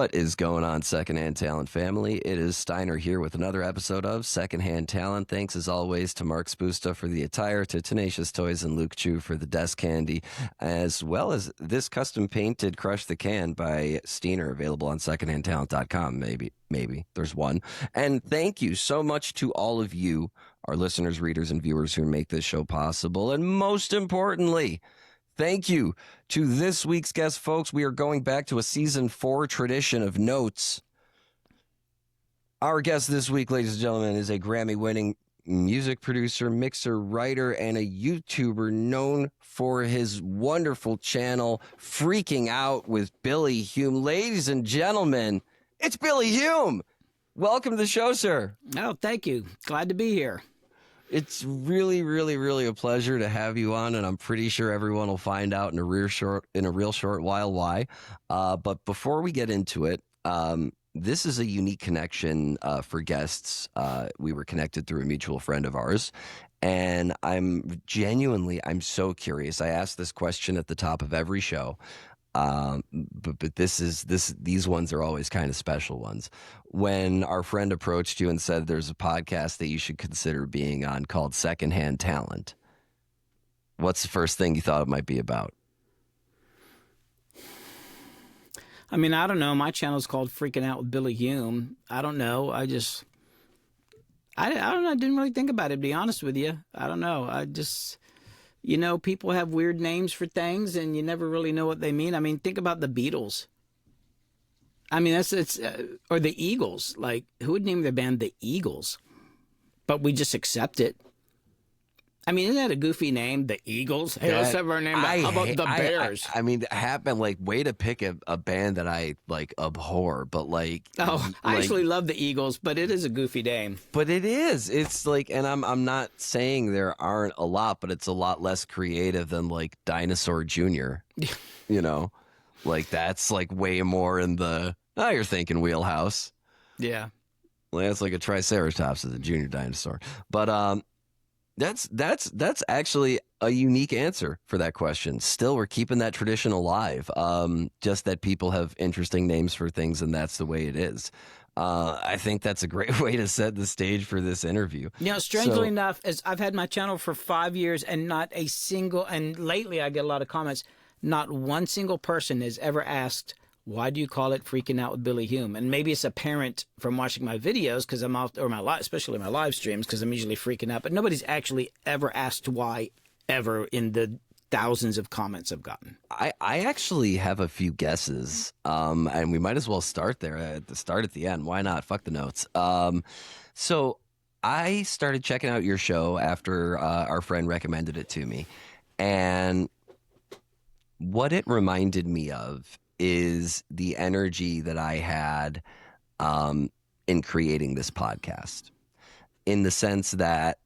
What is going on, Secondhand Talent family? It is Steiner here with another episode of Secondhand Talent. Thanks as always to Mark Spusta for the attire, to Tenacious Toys and Luke Chu for the desk candy, as well as this custom painted Crush the Can by Steiner, available on secondhandtalent.com. Maybe there's one. And thank you so much to all of you, our listeners, readers, and viewers who make this show possible. And most importantly, thank you to this week's guest, folks. We are going back to a season 4 tradition of notes. Our guest this week, ladies and gentlemen, is a Grammy-winning music producer, mixer, writer, and a YouTuber known for his wonderful channel, Freaking Out with Billy Hume. Ladies and gentlemen, it's Billy Hume. Welcome to the show, sir. Oh, thank you. Glad to be here. It's really, really, really a pleasure to have you on, and I'm pretty sure everyone will find out in a real short while why. But before we get into it, this is a unique connection for guests. We were connected through a mutual friend of ours, and I'm so curious. I ask this question at the top of every show. But these ones are always kind of special ones. When our friend approached you and said there's a podcast that you should consider being on called Secondhand Talent, what's the first thing you thought it might be about? I mean, I don't know. My channel's called Freaking Out with Billy Hume. I don't know. I don't know. I didn't really think about it, to be honest with you. I don't know. You know, people have weird names for things, and you never really know what they mean. I mean, think about the Beatles. I mean, or the Eagles. Like, who would name their band the Eagles? But we just accept it. I mean, isn't that a goofy name, the Eagles? Hey, let's have our name. How about the Bears? I mean, way to pick a band that I abhor, but I actually love the Eagles, but it is a goofy name. But it is. It's and I'm not saying there aren't a lot, but it's a lot less creative than Dinosaur Jr. You know, that's way more in the you're thinking wheelhouse. Yeah, that's like a Triceratops as a junior dinosaur, but That's actually a unique answer for that question. Still, we're keeping that tradition alive. Just that people have interesting names for things, and that's the way it is. I think that's a great way to set the stage for this interview. You know, strangely enough, as I've had my channel for 5 years, and and lately I get a lot of comments, not one single person has ever asked, why do you call it Freaking Out with Billy Hume? And maybe it's apparent from watching my videos, because I'm out, or especially my live streams, because I'm usually freaking out. But nobody's actually ever asked why, ever, in the thousands of comments I've gotten. I actually have a few guesses, and we might as well start there at the end. Why not? Fuck the notes. So I started checking out your show after our friend recommended it to me, and what it reminded me of is the energy that I had in creating this podcast, in the sense that,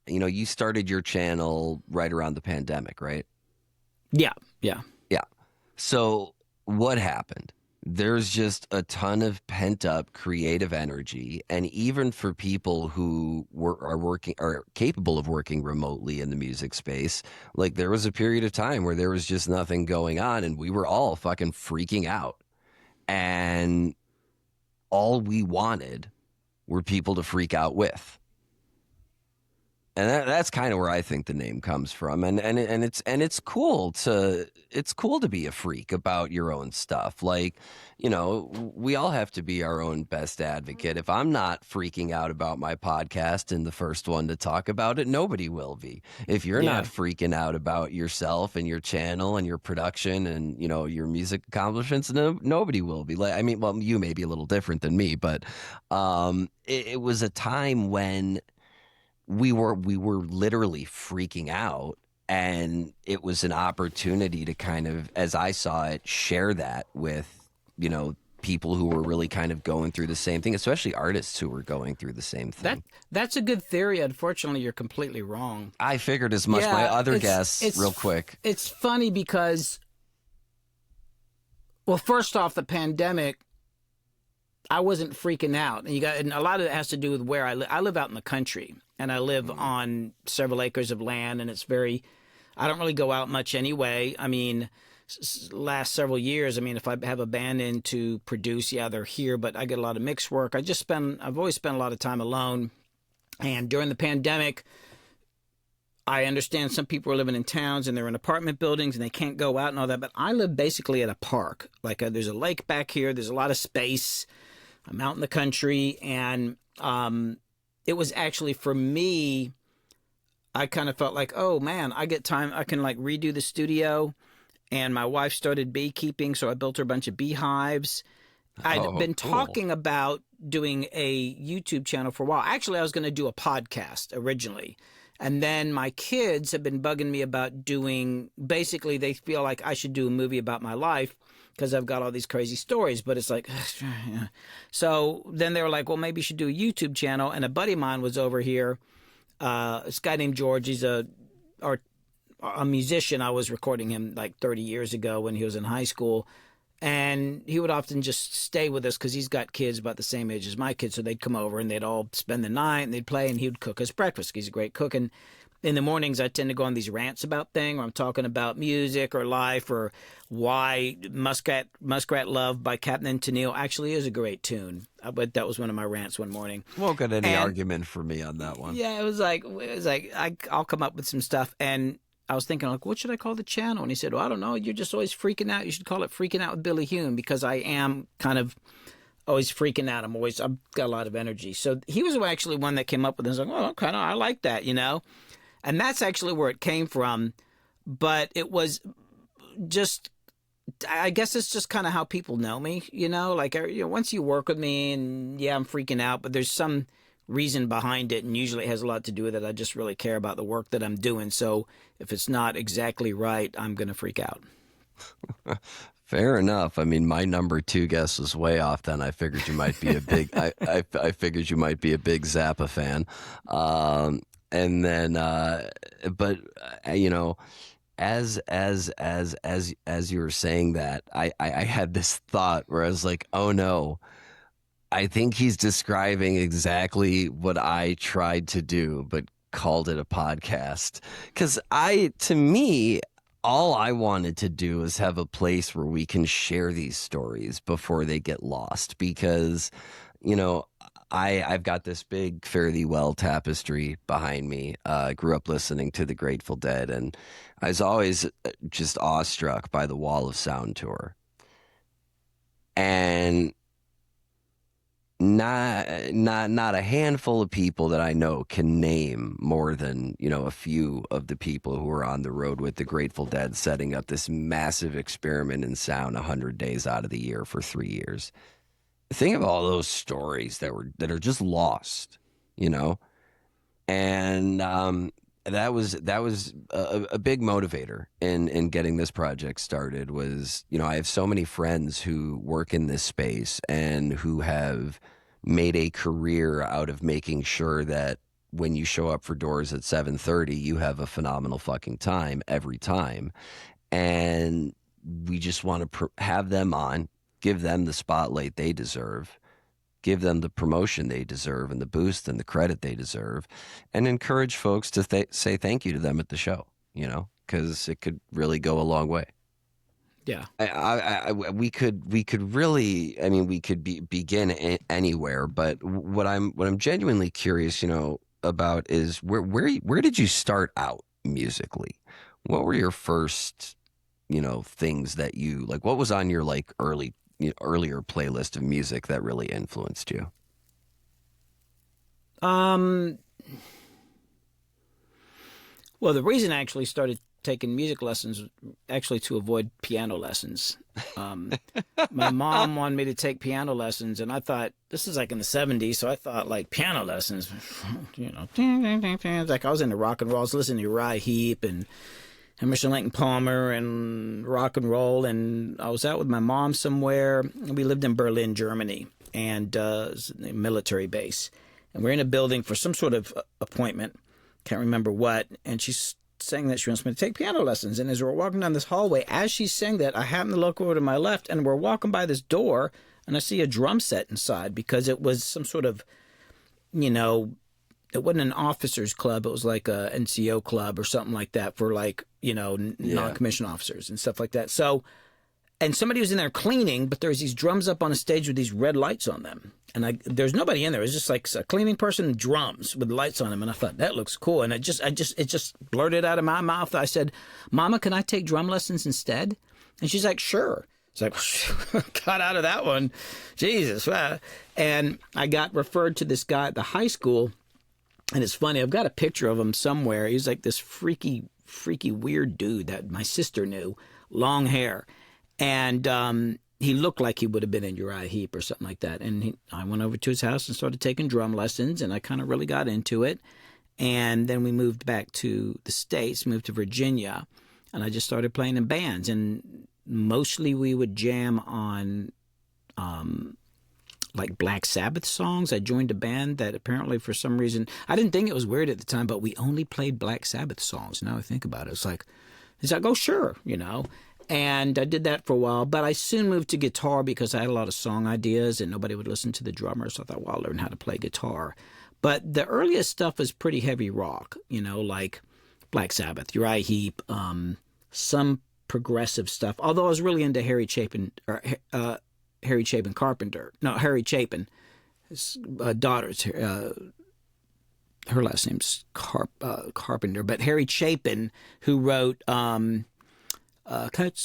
you started your channel right around the pandemic, right? Yeah. So what happened? There's just a ton of pent up creative energy. And even for people who are capable of working remotely in the music space, there was a period of time where there was just nothing going on, and we were all fucking freaking out. And all we wanted were people to freak out with. And that's kind of where I think the name comes from, and it's cool to be a freak about your own stuff. We all have to be our own best advocate. If I'm not freaking out about my podcast and the first one to talk about it, nobody will be. If you're not freaking out about yourself and your channel and your production and your music accomplishments, nobody will be. You may be a little different than me, but it was a time when we were literally freaking out, and it was an opportunity to kind of, as I saw it, share that with, people who were really kind of going through the same thing, especially artists who were going through the same thing. That's a good theory. Unfortunately, you're completely wrong. I figured as much. My other guess, real quick. It's funny because, well, first off, the pandemic, I wasn't freaking out, and a lot of it has to do with where I live. I live out in the country, and I live on several acres of land, and I don't really go out much anyway. I mean, last several years. I mean, if I have a band in to produce, yeah, they're here, but I get a lot of mix work. I've always spent a lot of time alone. And during the pandemic, I understand some people are living in towns and they're in apartment buildings and they can't go out and all that, but I live basically at a park. Like there's a lake back here. There's a lot of space. I'm out in the country, and it was actually for me, I kind of felt like, oh man, I get time. I can like redo the studio. And my wife started beekeeping, so I built her a bunch of beehives. I'd been cool. talking about doing a YouTube channel for a while. Actually, I was going to do a podcast originally. And then my kids have been bugging me about doing, basically, they feel like I should do a movie about my life because I've got all these crazy stories. But it's like, so then they were like, well, maybe you should do a YouTube channel. And a buddy of mine was over here. This guy named George. He's a musician. I was recording him like 30 years ago when he was in high school. And he would often just stay with us because he's got kids about the same age as my kids. So they'd come over and they'd all spend the night and they'd play, and he would cook us breakfast. He's a great cook. And in the mornings, I tend to go on these rants about things, or I'm talking about music or life, or why Muskrat Love by Captain Tennille actually is a great tune. But that was one of my rants one morning. Won't get any argument from me on that one. Yeah, it was like I'll come up with some stuff. And I was thinking, like, what should I call the channel? And he said, well, I don't know. You're just always freaking out. You should call it Freaking Out with Billy Hume, because I am kind of always freaking out. I've got a lot of energy. So he was actually one that came up with it. I was like, oh, okay, I like that, you know? And that's actually where it came from. But it was just, I guess it's just kind of how people know me, you know? Like, once you work with me and, yeah, I'm freaking out, but there's some reason behind it, and usually it has a lot to do with it. I just really care about the work that I'm doing. So if it's not exactly right, I'm going to freak out. Fair enough. I mean, my number 2 guess was way off. Then I figured you might be a big. I figured you might be a big Zappa fan, and then, but you know, as you were saying that, I had this thought where I was like, oh no. I think he's describing exactly what I tried to do, but called it a podcast. Because to me, all I wanted to do is have a place where we can share these stories before they get lost. Because, you know, I've got this big Fare Thee Well tapestry behind me. Grew up listening to the Grateful Dead, and I was always just awestruck by the Wall of Sound tour. And not a handful of people that I know can name more than, you know, a few of the people who were on the road with the Grateful Dead, setting up this massive experiment in sound 100 days out of the year for 3 years. Think of all those stories that are just lost, you know, and that was a big motivator in getting this project started. Was, you know, I have so many friends who work in this space and who have made a career out of making sure that when you show up for Doors at 7:30, you have a phenomenal fucking time every time. And we just want to have them on, give them the spotlight they deserve, give them the promotion they deserve and the boost and the credit they deserve, and encourage folks to say thank you to them at the show, you know, because it could really go a long way. Yeah. We could really, I mean, we could begin anywhere, but what I'm genuinely curious, you know, about is where did you start out musically? What were your first, you know, things that you like? What was on your like earlier playlist of music that really influenced you? Well, the reason I actually started taking music lessons was actually to avoid piano lessons. My mom wanted me to take piano lessons, and I thought, this is like in the 70s, so I thought like piano lessons, you know, like I was into rock and roll. I was listening to Uriah Heep and Emerson, Lake and Palmer and rock and roll, and I was out with my mom somewhere. We lived in Berlin, Germany, and a military base. And we're in a building for some sort of appointment, can't remember what, and she's saying that she wants me to take piano lessons. And as we're walking down this hallway, as she's saying that, I happen to look over to my left, and we're walking by this door, and I see a drum set inside, because it was some sort of, you know, it wasn't an officers club. It was like a NCO club or something like that for like, Yeah. non-commissioned officers and stuff like that. So, and somebody was in there cleaning, but there's these drums up on a stage with these red lights on them. And there's nobody in there. It was just like a cleaning person and drums with lights on them. And I thought that looks cool. And it just blurted out of my mouth. I said, "Mama, can I take drum lessons instead?" And she's like, "Sure." It's like, got out of that one. Jesus. And I got referred to this guy at the high school. And it's funny, I've got a picture of him somewhere. He's like this freaky, weird dude that my sister knew, long hair. And he looked like he would have been in Uriah Heep or something like that. And I went over to his house and started taking drum lessons, and I kind of really got into it. And then we moved back to the States, moved to Virginia, and I just started playing in bands. And mostly we would jam on like Black Sabbath songs. I joined a band that apparently for some reason, I didn't think it was weird at the time, but we only played Black Sabbath songs. Now I think about it, it's like, oh, sure, And I did that for a while, but I soon moved to guitar because I had a lot of song ideas and nobody would listen to the drummer. So I thought, well, I'll learn how to play guitar. But the earliest stuff was pretty heavy rock, like Black Sabbath, Uriah Heep, some progressive stuff. Although I was really into Harry Chapin, Harry Chapin Carpenter. No, Harry Chapin. His daughter's, her last name's Carpenter. But Harry Chapin, who wrote Cats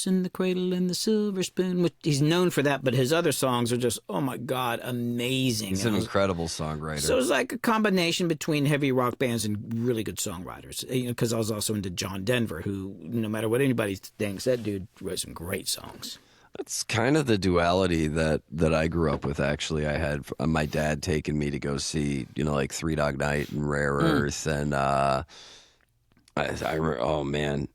in the Cradle and the Silver Spoon, which he's known for that, but his other songs are just, oh my God, amazing. He's an incredible songwriter. So it was like a combination between heavy rock bands and really good songwriters. Because I was also into John Denver, who, no matter what anybody thinks, that dude wrote some great songs. It's kind of the duality that I grew up with. Actually, I had my dad taking me to go see, like Three Dog Night and Rare Earth, and oh man,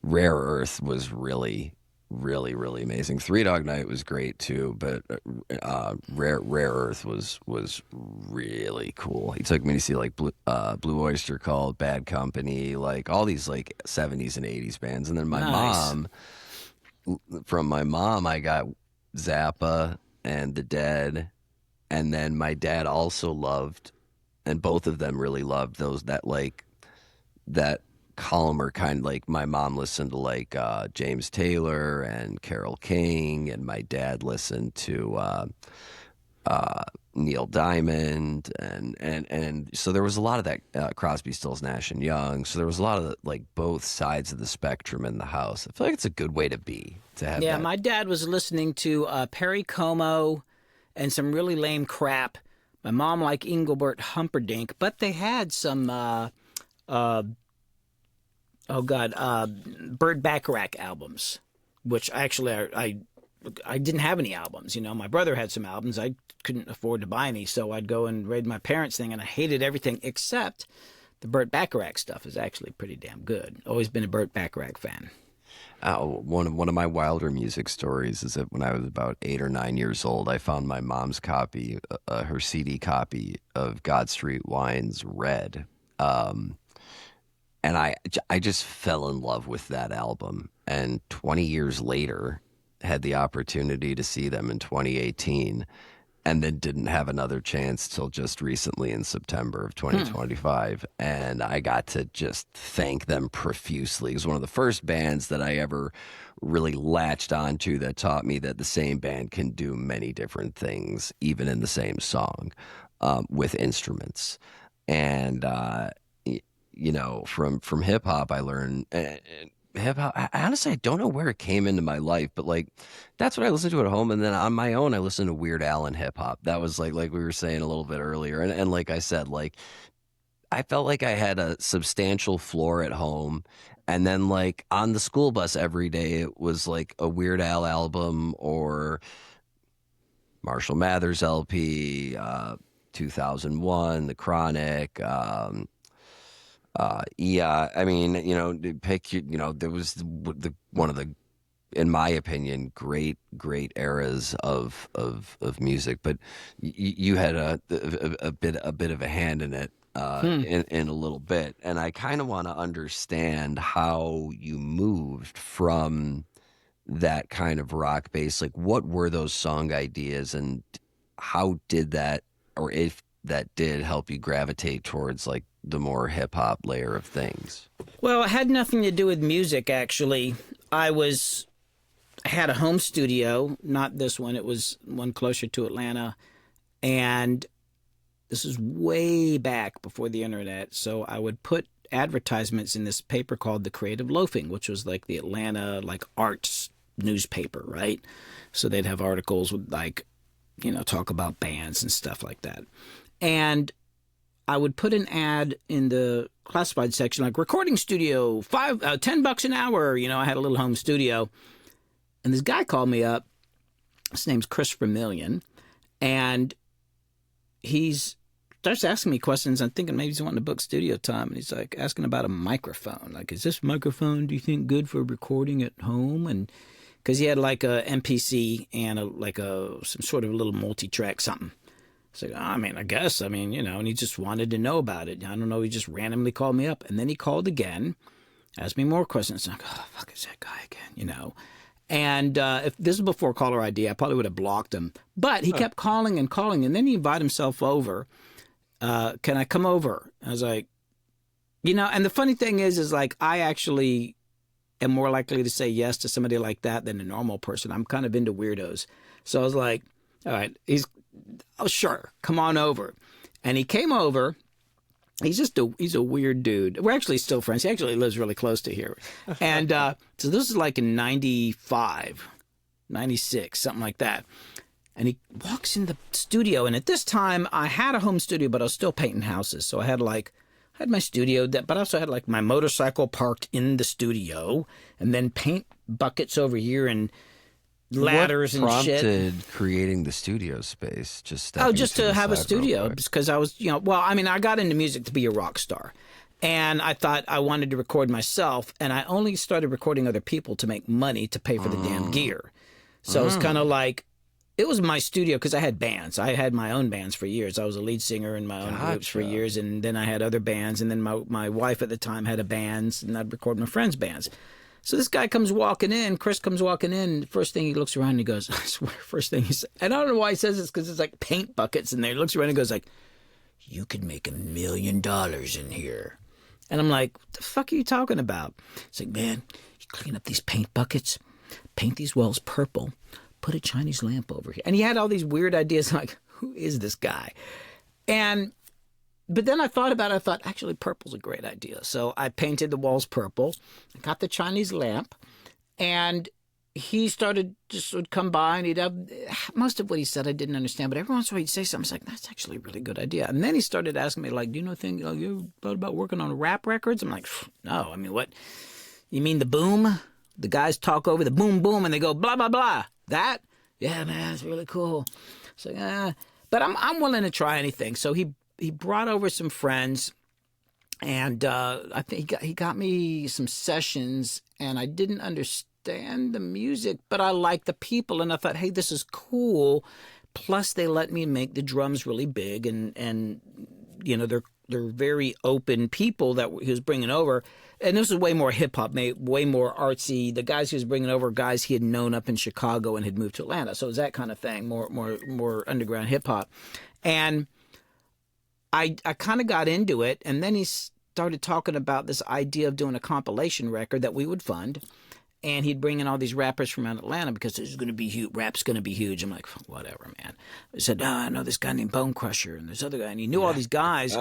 Rare Earth was really, really, really amazing. Three Dog Night was great too, but Rare Earth was really cool. He took me to see like Blue Oyster Cult, Bad Company, like all these like 70s and 80s bands. And then from my mom, I got Zappa and The Dead. And then my dad also loved, and both of them really loved that calmer kind. Like my mom listened to like James Taylor and Carole King, and my dad listened to Neil Diamond, and so there was a lot of that, Crosby, Stills, Nash and Young. So there was a lot of like both sides of the spectrum in the house. I feel like it's a good way to be, to have Yeah, that. my dad was listening to Perry Como and some really lame crap. My mom liked Engelbert Humperdinck, but they had some Burt Bacharach albums, which actually I didn't have any albums. My brother had some albums. I couldn't afford to buy any, so I'd go and raid my parents' thing, and I hated everything except the Burt Bacharach stuff is actually pretty damn good. Always been a Burt Bacharach fan. One of my wilder music stories is that when I was about 8 or 9 years old, I found my mom's copy, her CD copy of God Street Wine's Red. And I just fell in love with that album. And 20 years later, had the opportunity to see them in 2018, and then didn't have another chance till just recently in September of 2025. And I got to just thank them profusely. It was one of the first bands that I ever really latched onto that taught me that the same band can do many different things, even in the same song, with instruments. And from hip hop, I learned hip hop. Honestly, I don't know where it came into my life, but like that's what I listened to at home. And then on my own, I listened to Weird Al and hip hop. That was like we were saying a little bit earlier. And like I said, like I felt like I had a substantial floor at home. And then like on the school bus every day, it was like a Weird Al album or Marshall Mathers LP, 2001, The Chronic, yeah, I mean, there was one of the, in my opinion, great eras of music, but you had a bit of a hand in it, in a little bit, and I kind of want to understand how you moved from that kind of rock base. Like, what were those song ideas, and how did that or if that did help you gravitate towards like the more hip hop layer of things? Well, it had nothing to do with music, actually. I had a home studio, not this one, it was one closer to Atlanta. And this is way back before the internet. So I would put advertisements in this paper called The Creative Loafing, which was like the Atlanta like arts newspaper, right? So they'd have articles with like, talk about bands and stuff like that. And I would put an ad in the classified section, like recording studio, $10 an hour. I had a little home studio. And this guy called me up. His name's Chris Vermillion. And he starts asking me questions. I'm thinking maybe he's wanting to book studio time. And he's like asking about a microphone. Like, is this microphone, do you think, good for recording at home? And because he had like a MPC and some sort of a little multi-track something. It's like, I guess, and he just wanted to know about it. I don't know, he just randomly called me up. And then he called again, asked me more questions. I'm like, oh, fuck, is that guy again, And if this was before caller ID, I probably would have blocked him. But he kept calling and calling, and then he invited himself over. Can I come over? I was like, and the funny thing is like, I actually am more likely to say yes to somebody like that than a normal person. I'm kind of into weirdos. So I was like, all right, sure, come on over. And he came over. He's a weird dude. We're actually still friends. He actually lives really close to here. And so this is like in 95, 96, something like that. And he walks in the studio. And at this time, I had a home studio, but I was still painting houses. So I had my studio, but I also had like my motorcycle parked in the studio, and then paint buckets over here and ladders and shit. What prompted creating the studio space? Just to have a studio, because I was, I got into music to be a rock star, and I thought I wanted to record myself, and I only started recording other people to make money to pay for the damn gear. So it was kind of like, it was my studio because I had bands. I had my own bands for years. I was a lead singer in my own groups for years, and then I had other bands, and then my wife at the time had a band, and I'd record my friends' bands. So this guy comes walking in, Chris comes walking in, first thing he looks around and he goes, I swear, first thing he said, and I don't know why he says this, because it's like paint buckets in there. He looks around and goes like, you could make $1 million in here. And I'm like, what the fuck are you talking about? It's like, man, you clean up these paint buckets, paint these walls purple, put a Chinese lamp over here. And he had all these weird ideas, like, who is this guy? But then I thought about it. I thought, actually, purple's a great idea. So I painted the walls purple, got the Chinese lamp, and he would come by, and he'd have, most of what he said I didn't understand, but every once in a while he'd say something. I was like, that's actually a really good idea. And then he started asking me, like, do you know you ever thought about working on rap records? I'm like, no. What? You mean the boom? The guys talk over the boom, boom, and they go, blah, blah, blah. That? Yeah, man, it's really cool. So, but I'm willing to try anything. So he brought over some friends, and I think he got me some sessions, and I didn't understand the music, but I liked the people, and I thought, hey, this is cool. Plus, they let me make the drums really big, and they're very open people that he was bringing over. And this was way more hip-hop, way more artsy. The guys he was bringing over, guys he had known up in Chicago and had moved to Atlanta. So it was that kind of thing, more underground hip-hop. And I kind of got into it, and then he started talking about this idea of doing a compilation record that we would fund, and he'd bring in all these rappers from out Atlanta because this is going to be huge. Rap's going to be huge. I'm like, whatever, man. I said, I know this guy named Bone Crusher, and this other guy, and he knew all these guys,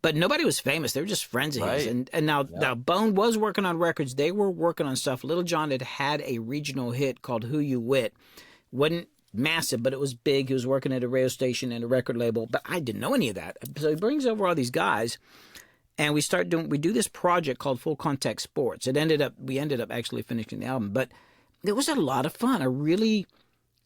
but nobody was famous. They were just friends of his. And now Bone was working on records. They were working on stuff. Little John had a regional hit called Who You Wit. Wasn't massive, but it was big. He was working at a radio station and a record label, but I didn't know any of that. So he brings over all these guys, and we do this project called Full Contact Sports. We ended up actually finishing the album, but it was a lot of fun. I really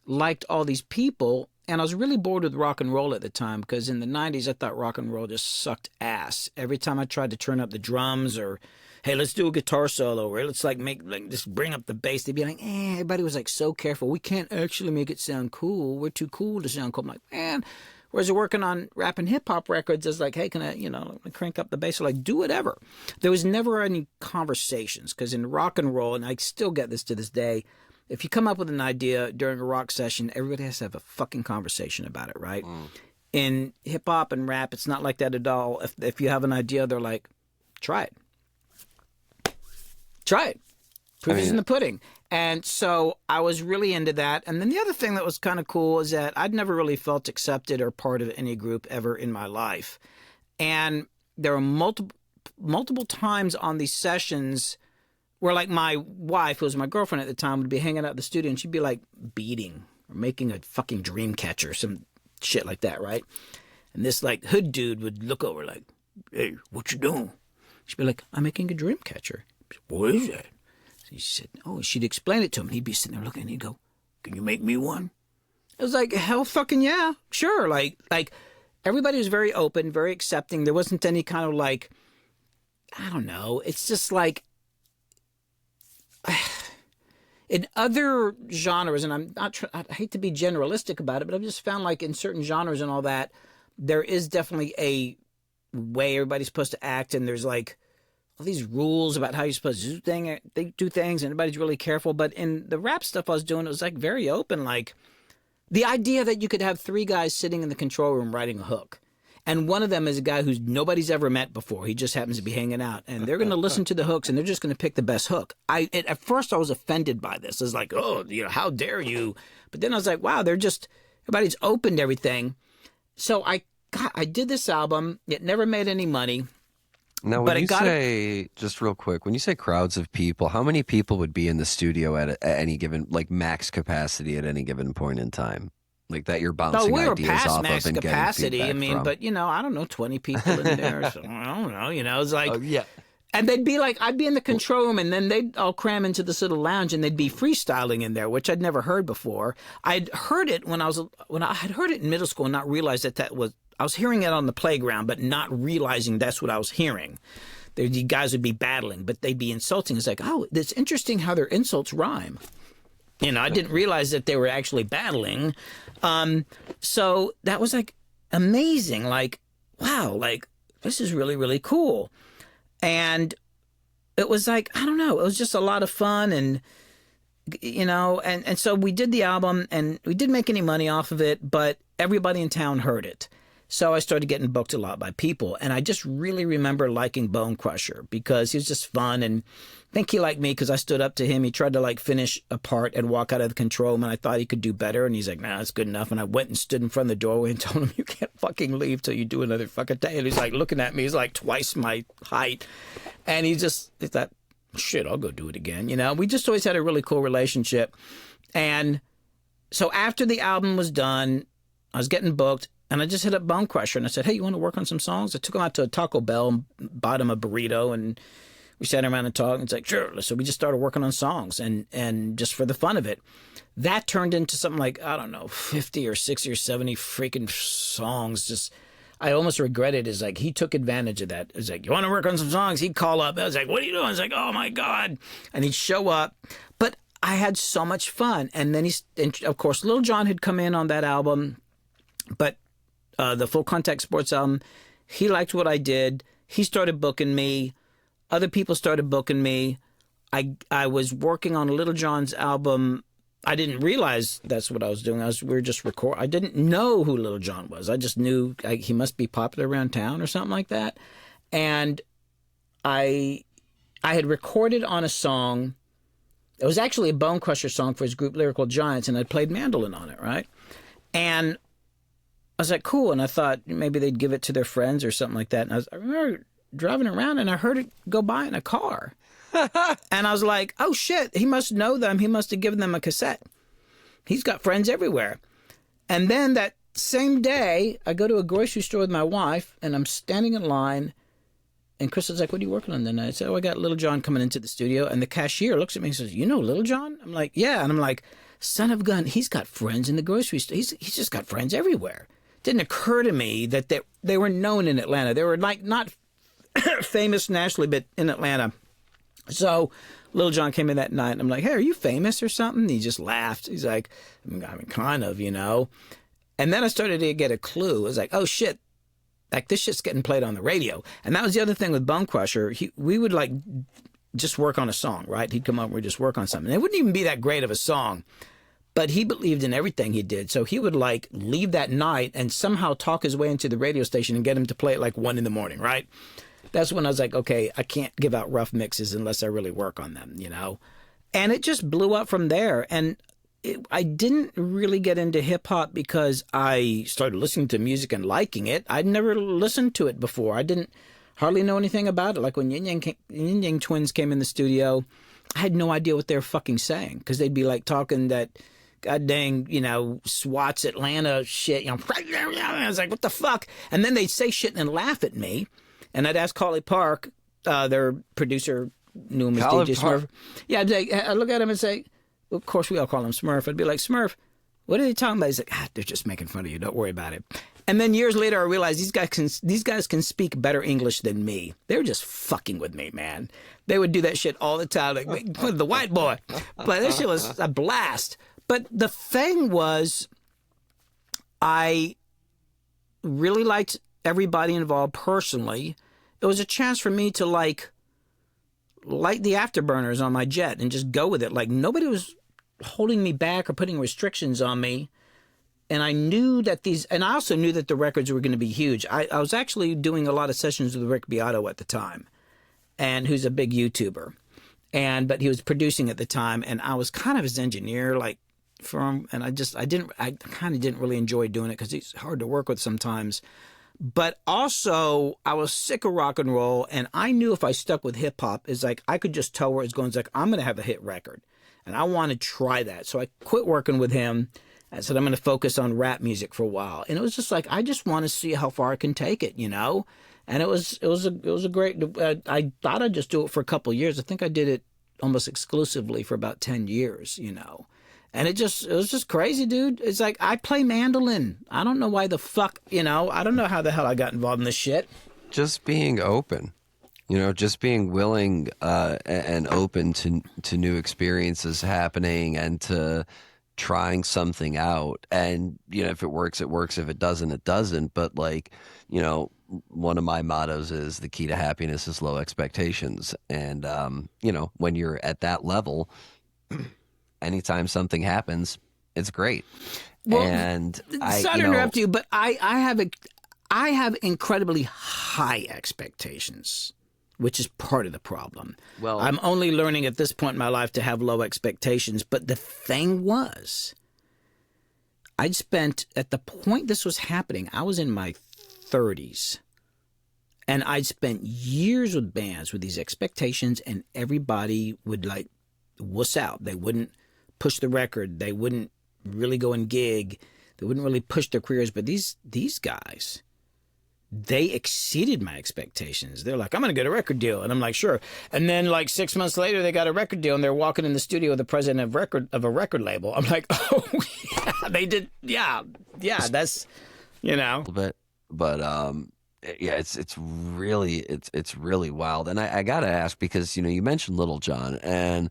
liked all these people, and I was really bored with rock and roll at the time, because in the 90s I thought rock and roll just sucked ass. Every time I tried to turn up the drums, or hey, let's do a guitar solo, or let's just bring up the bass, they'd be like, everybody was like so careful. We can't actually make it sound cool. We're too cool to sound cool. I'm like, man. Whereas working on rap and hip hop records is like, hey, can I, crank up the bass? Or like, do whatever. There was never any conversations, because in rock and roll, and I still get this to this day, if you come up with an idea during a rock session, everybody has to have a fucking conversation about it, right? in hip hop and rap, it's not like that at all. If you have an idea, they're like, try it. Try it. Proof is in the pudding. And so I was really into that. And then the other thing that was kind of cool is that I'd never really felt accepted or part of any group ever in my life. And there were multiple times on these sessions where, like, my wife, who was my girlfriend at the time, would be hanging out at the studio and she'd be like beating or making a fucking dream catcher, some shit like that, right? And this like hood dude would look over like, hey, what you doing? She'd be like, I'm making a dream catcher. What is that? He said, oh, she'd explain it to him. He'd be sitting there looking and he'd go, can you make me one? I was like, hell fucking yeah, sure. Like everybody was very open, very accepting. There wasn't any kind of like, I don't know. It's just like in other genres, and I'm not, I hate to be generalistic about it, but I've just found like in certain genres and all that, there is definitely a way everybody's supposed to act. And there's like, all these rules about how you're supposed to do things, and everybody's really careful. But in the rap stuff I was doing, it was like very open. Like the idea that you could have three guys sitting in the control room writing a hook, and one of them is a guy who's nobody's ever met before. He just happens to be hanging out, and they're going to listen to the hooks, and they're just going to pick the best hook. At first I was offended by this. I was like, oh, how dare you? But then I was like, wow, everybody's open to everything. So I did this album. It never made any money. Now, when you say, just real quick, when you say crowds of people, how many people would be in the studio at any given, like max capacity at any given point in time? Like that you're bouncing ideas off of and capacity. getting feedback from. But, I don't know, 20 people in there. So, I don't know, it's like, oh, yeah. And they'd be like, I'd be in the control room, and then they'd all cram into this little lounge, and they'd be freestyling in there, which I'd never heard before. I'd heard it when I had heard it in middle school and not realized that was, I was hearing it on the playground, but not realizing that's what I was hearing. The guys would be battling, but they'd be insulting. It's like, oh, it's interesting how their insults rhyme. I didn't realize that they were actually battling. So that was like amazing. Like, wow, like this is really, really cool. And it was like, I don't know, it was just a lot of fun. And, and so we did the album, and we didn't make any money off of it, but everybody in town heard it. So I started getting booked a lot by people. And I just really remember liking Bone Crusher because he was just fun. And I think he liked me because I stood up to him. He tried to like finish a part and walk out of the control room, and I thought he could do better. And he's like, nah, that's good enough. And I went and stood in front of the doorway and told him, you can't fucking leave till you do another fucking day. And he's like looking at me. He's like twice my height. And he thought, shit, I'll go do it again. We just always had a really cool relationship. And so after the album was done, I was getting booked. And I just hit up Bone Crusher, and I said, hey, you want to work on some songs? I took him out to a Taco Bell and bought him a burrito, and we sat around and talked. And it's like, sure. So we just started working on songs, and just for the fun of it. That turned into something like, I don't know, 50 or 60 or 70 freaking songs. Just, I almost regret it. Is like, he took advantage of that. It's like, you want to work on some songs? He'd call up. I was like, what are you doing? I was like, oh, my God. And he'd show up. But I had so much fun. And then and of course, Lil Jon had come in on that album, but the Full Contact Sports album, he liked what I did. He started booking me. Other people started booking me. I was working on Lil Jon's album. I didn't realize that's what I was doing. We were just recording. I didn't know who Lil Jon was. I just knew he must be popular around town or something like that. And I had recorded on a song. It was actually a Bone Crusher song for his group Lyrical Giants, and I played mandolin on it, right? And I was like, cool. And I thought maybe they'd give it to their friends or something like that. And I remember driving around, and I heard it go by in a car. And I was like, oh, shit, he must know them. He must have given them a cassette. He's got friends everywhere. And then that same day, I go to a grocery store with my wife, and I'm standing in line. And Crystal's like, what are you working on tonight? I said, oh, I got Lil Jon coming into the studio. And the cashier looks at me and says, you know Lil Jon? I'm like, yeah. And I'm like, son of a gun, he's got friends in the grocery store. He's just got friends everywhere. Didn't occur to me that they were known in Atlanta. They were like not famous nationally, but in Atlanta. So Lil Jon came in that night, and I'm like, hey, are you famous or something? And he just laughed. He's like, I mean, kind of, And then I started to get a clue. It was like, oh, shit, like this shit's getting played on the radio. And that was the other thing with Bone Crusher. We would like just work on a song, right? He'd come up and we'd just work on something. It wouldn't even be that great of a song. but he believed in everything he did. So he would like leave that night and somehow talk his way into the radio station and get him to play at like 1 a.m, right? That's when I was like, okay, I can't give out rough mixes unless I really work on them, you know? And it just blew up from there. And I didn't really get into hip hop because I started listening to music and liking it. I'd never listened to it before. I didn't hardly know anything about it. Like when Yin Yang Twins came in the studio, I had no idea what they were fucking saying because they'd be like talking that god dang, you know, Swats Atlanta shit. You know, I was like, what the fuck? And then they'd say shit and laugh at me. And I'd ask Collie Park, their producer, knew him as DJ Smurf. Yeah, I'd look at him and say, well, of course we all call him Smurf. I'd be like, Smurf, what are they talking about? He's like, they're just making fun of you. Don't worry about it. And then years later, I realized these guys can speak better English than me. They were just fucking with me, man. They would do that shit all the time, like the white boy. But that shit was a blast. But the thing was, I really liked everybody involved personally. It was a chance for me to like light the afterburners on my jet and just go with it. Like nobody was holding me back or putting restrictions on me. And I knew that and I also knew that the records were going to be huge. I was actually doing a lot of sessions with Rick Beato at the time, and who's a big YouTuber. But he was producing at the time, and I was kind of his engineer, like for him. And I kind of didn't really enjoy doing it because he's hard to work with sometimes. But also, I was sick of rock and roll, and I knew if I stuck with hip hop, it's like I could just tell where it's going. It's like I'm going to have a hit record, and I want to try that. So I quit working with him. I said I'm going to focus on rap music for a while, and it was just like I just want to see how far I can take it, you know. And it was a great. I thought I'd just do it for a couple of years. I think I did it almost exclusively for about 10 years, you know. And it was just crazy, dude. It's like I play mandolin. I don't know why the fuck, you know. I don't know how the hell I got involved in this shit. Just being open, you know, just being willing and open to new experiences happening and to trying something out. And, you know, if it works, it works. If it doesn't, it doesn't. But like, you know, one of my mottos is the key to happiness is low expectations. And, you know, when you're at that level, anytime something happens, it's great. Well, and sorry to interrupt you, but I have incredibly high expectations, which is part of the problem. Well, I'm only learning at this point in my life to have low expectations. But the thing was, I'd spent, at the point this was happening, I was in my 30s. And I'd spent years with bands with these expectations, and everybody would like wuss out. They wouldn't push the record. They wouldn't really go and gig. They wouldn't really push their careers. But these guys, they exceeded my expectations. They're like, I'm going to get a record deal. And I'm like, sure. And then like 6 months later, they got a record deal, and they're walking in the studio with the president of a record label. I'm like, oh, yeah, they did. Yeah, that's, you know. A little bit. But yeah, it's really wild. And I got to ask, because, you know, you mentioned Lil Jon, and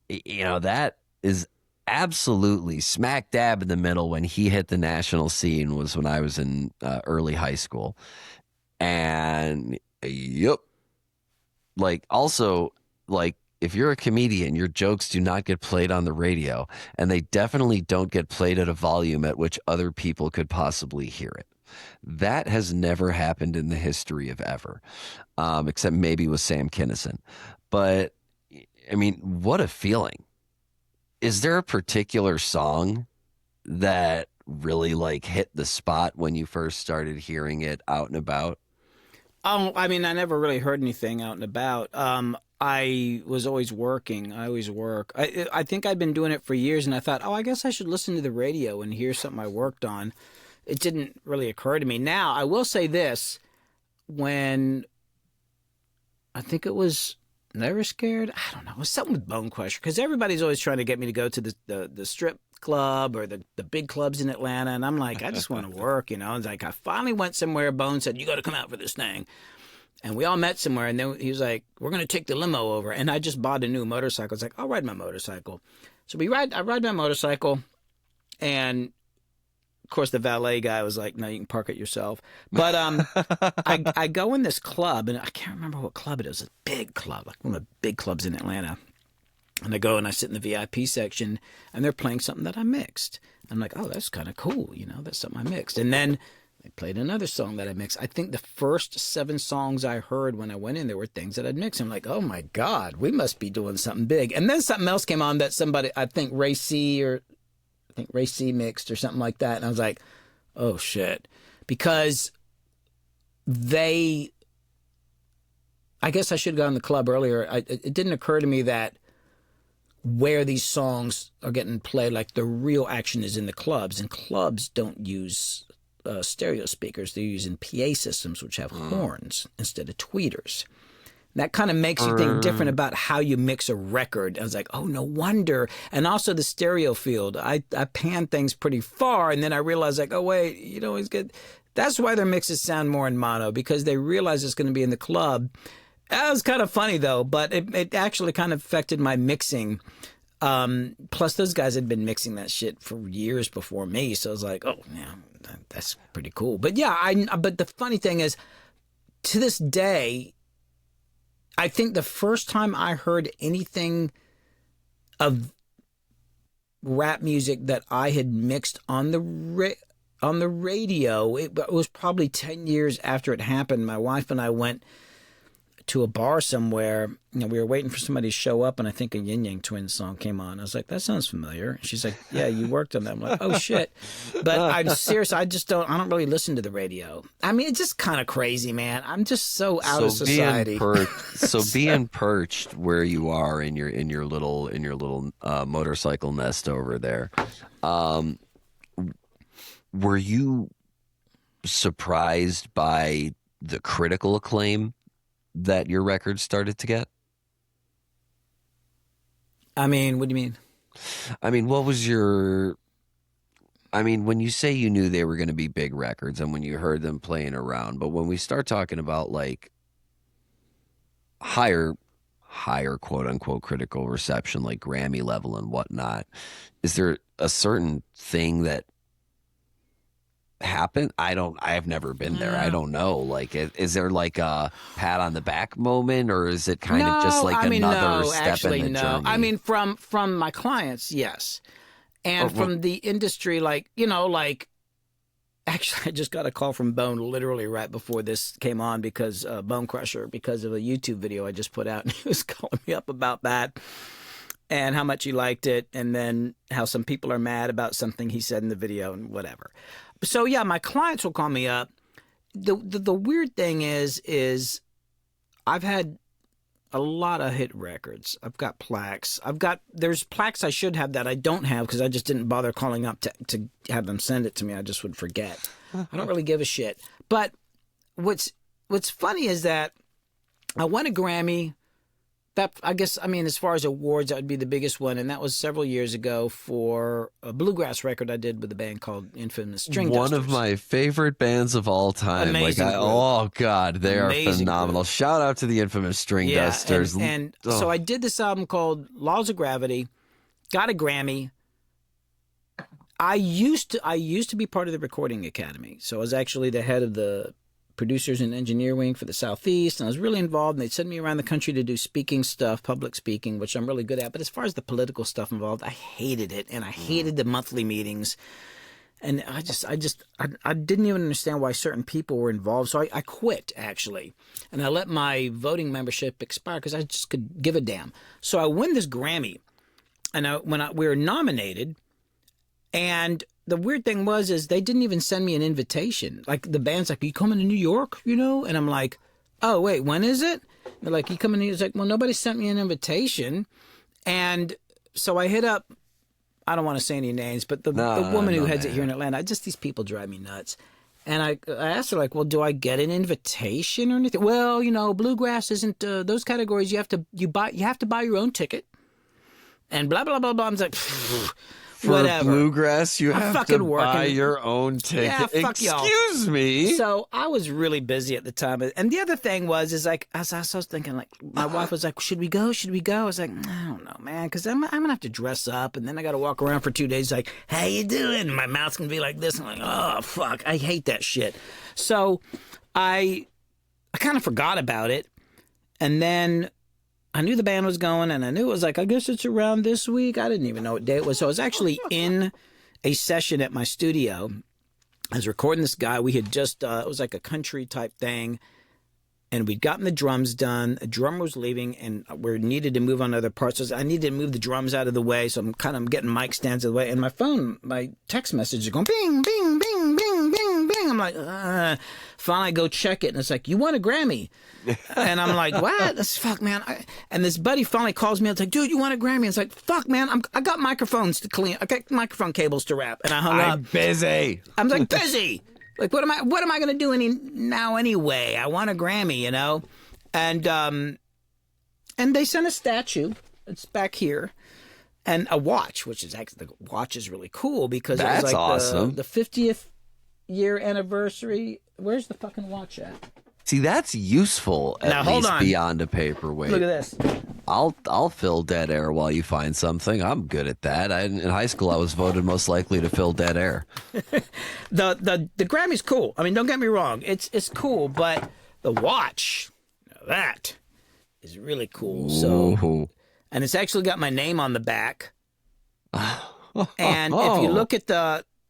you know, that is absolutely smack dab in the middle when he hit the national scene was when I was in early high school. And yep, like also, like if you're a comedian, your jokes do not get played on the radio, and they definitely don't get played at a volume at which other people could possibly hear it. That has never happened in the history of ever, except maybe with Sam Kinison. But I mean, what a feeling. Is there a particular song that really like hit the spot when you first started hearing it out and about? Oh, I mean, I never really heard anything out and about. I was always working. I always work. I think I'd been doing it for years, and I thought, oh, I guess I should listen to the radio and hear something I worked on. It didn't really occur to me. Now, I will say this. When I think it was Never Scared, I don't know, it was something with Bone Crusher, because everybody's always trying to get me to go to the strip club or the big clubs in Atlanta, and I'm like, I just want to work, you know. It's like I finally went somewhere. Bone said, you got to come out for this thing. And we all met somewhere, and then he was like, we're going to take the limo over. And I just bought a new motorcycle. It's like, I'll ride my motorcycle. So I ride my motorcycle, and of course the valet guy was like, no, you can park it yourself. But I go in this club, and I can't remember what club it is. It's a big club, like one of the big clubs in Atlanta. And I go and I sit in the VIP section, and they're playing something that I mixed. I'm like, oh, that's kind of cool. That's something I mixed. And then they played another song that I mixed. I think the first 7 songs I heard when I went in there were things that I'd mixed. I'm like, oh my God, we must be doing something big. And then something else came on that somebody, I think Ray C mixed or something like that. And I was like, oh shit. Because I guess I should have gone to the club earlier. It didn't occur to me that where these songs are getting played, like the real action is in the clubs, and clubs don't use stereo speakers. They're using PA systems, which have horns instead of tweeters. That kind of makes you think different about how you mix a record. I was like, oh, no wonder. And also the stereo field. I pan things pretty far, and then I realized, like, oh, wait, it's good. That's why their mixes sound more in mono, because they realize it's going to be in the club. That was kind of funny, though, but it actually kind of affected my mixing. Plus, those guys had been mixing that shit for years before me, so I was like, oh, yeah, that's pretty cool. But yeah, but the funny thing is, to this day, I think the first time I heard anything of rap music that I had mixed on the radio, it was probably 10 years after it happened. My wife and I went to a bar somewhere. We were waiting for somebody to show up, and I think a Yin Yang Twins song came on. I was like, that sounds familiar. She's like, yeah, you worked on that. I'm like, oh shit. But I'm serious. I don't really listen to the radio. I mean, it's just kind of crazy, man. I'm just so out of society. Being perched where you are in your little motorcycle nest over there, were you surprised by the critical acclaim that your record started to get? I mean, what do you mean? I mean, when you say you knew they were going to be big records and when you heard them playing around, but when we start talking about like higher quote unquote critical reception, like Grammy level and whatnot, is there a certain thing that happened? I've never been there. I don't know. Like, is there like a pat on the back moment, or is it kind of just like another step in the journey? I mean, from my clients, yes. And from the industry, actually, I just got a call from Bone literally right before this came on, because Bone Crusher, because of a YouTube video I just put out, and he was calling me up about that and how much he liked it, and then how some people are mad about something he said in the video and whatever. So yeah, my clients will call me up. The weird thing is I've had a lot of hit records. I've got plaques. There's plaques I should have that I don't have because I just didn't bother calling up to have them send it to me. I just would forget. I don't really give a shit. But what's funny is that I won a Grammy. That, I guess, I mean, as far as awards, that would be the biggest one, and that was several years ago for a bluegrass record I did with a band called Infamous String Dusters. One of my favorite bands of all time. Amazing group. Oh God, they Amazing are phenomenal. Group. Shout out to the Infamous String Dusters. And so I did this album called Laws of Gravity, got a Grammy. I used to be part of the Recording Academy, so I was actually the head of the producers and engineer wing for the Southeast, and I was really involved, and they'd send me around the country to do speaking stuff, public speaking, which I'm really good at. But as far as the political stuff involved, I hated it, and I hated the monthly meetings, and I didn't even understand why certain people were involved, so I quit, actually, and I let my voting membership expire because I just could give a damn. So I win this Grammy, and we were nominated, and the weird thing is they didn't even send me an invitation. Like, the band's like, are you coming to New York, And I'm like, oh, wait, when is it? They're like, you coming to New York? It's like, well, nobody sent me an invitation. And so I hit up, I don't want to say any names, but the woman who heads it here in Atlanta, these people drive me nuts. And I asked her, like, well, do I get an invitation or anything? Well, bluegrass isn't those categories. You have to buy your own ticket. And blah, blah, blah, blah. I'm like, for whatever. Bluegrass, you have to buy your own ticket. Yeah, fuck Excuse me. So I was really busy at the time. And the other thing was like, I was thinking, like, my wife was like, should we go? Should we go? I was like, I don't know, man, because I'm going to have to dress up. And then I got to walk around for 2 days like, how you doing? And my mouth's going to be like this. I'm like, oh, fuck. I hate that shit. So I kind of forgot about it. And then I knew the band was going, and I knew it was like, I guess it's around this week. I didn't even know what day it was. So I was actually in a session at my studio. I was recording this guy. We had just, it was like a country type thing. And we'd gotten the drums done. A drummer was leaving, and we needed to move on other parts. So I needed to move the drums out of the way. So I'm getting mic stands out of the way. And my phone, my text messages are going bing, bing, bing, bing, bing, bing. I'm like, finally I go check it. And it's like, you won a Grammy. And I'm like, what? That's fuck, man. And this buddy finally calls me. It's like, dude, you won a Grammy. It's like, fuck, man. I got microphones to clean. I got microphone cables to wrap. And I hung up. I'm busy. I'm like, busy. Like, what am I going to do now anyway? I want a Grammy, you know? And they sent a statue. It's back here. And a watch, which is actually, the watch is really cool because it was like awesome. the 50th year anniversary. Where's the fucking watch at? See, that's useful, at hold least on. beyond a paperweight. Look at this. I'll fill dead air while you find something. I'm good at that. In high school, I was voted most likely to fill dead air. The Grammy's cool. I mean, don't get me wrong. It's cool, but the watch, that is really cool. So, Ooh. and it's actually got my name on the back. And if you look at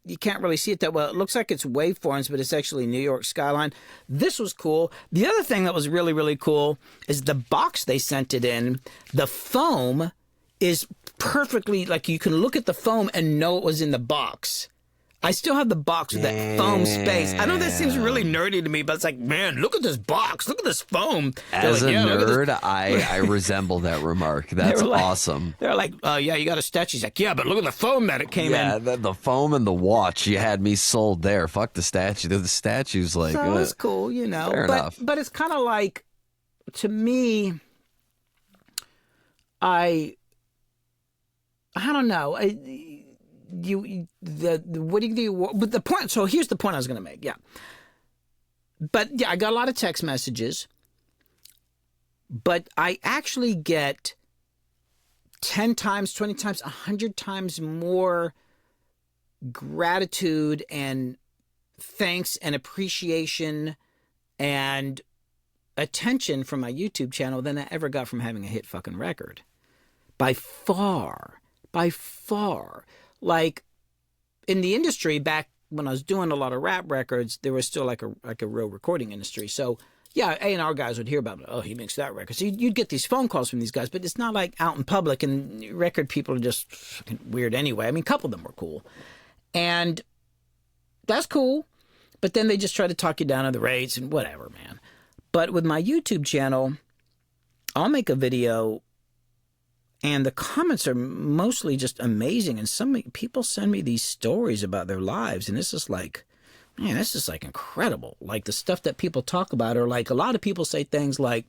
you can't really see it that well. It looks like it's waveforms, but it's actually New York skyline. This was cool. The other thing that was really, really cool is the box they sent it in. The foam is perfectly, like you can look at the foam and know it was in the box. I still have the box with that foam space. I know that seems really nerdy to me, but it's like, man, look at this box. Look at this foam. As like, a nerd, I resemble that remark. That's awesome. They're like, oh, yeah, you got a statue. He's like, yeah, but look at the foam that it came in. Yeah, the foam and the watch, you had me sold there. Fuck the statue. The statue's like... So it's cool, you know. Fair enough. But it's kind of like, to me, I don't know. What do you do? But the point. So here's the point I was going to make. Yeah. But yeah, I got a lot of text messages, but I actually get 10 times, 20 times, 100 times more gratitude and thanks and appreciation and attention from my YouTube channel than I ever got from having a hit fucking record. By far. By far. Like, in the industry, back when I was doing a lot of rap records, there was still like a real recording industry. So, yeah, A&R guys would hear about it. Oh, he makes that record. So you'd get these phone calls from these guys, but it's not like out in public, and record people are just fucking weird anyway. I mean, a couple of them were cool. And that's cool, but then they just try to talk you down on the rates and whatever, man. But with my YouTube channel, I'll make a video and the comments are mostly just amazing. And some people send me these stories about their lives. And it's just like, man, this is like incredible. Like the stuff that people talk about, or like a lot of people say things like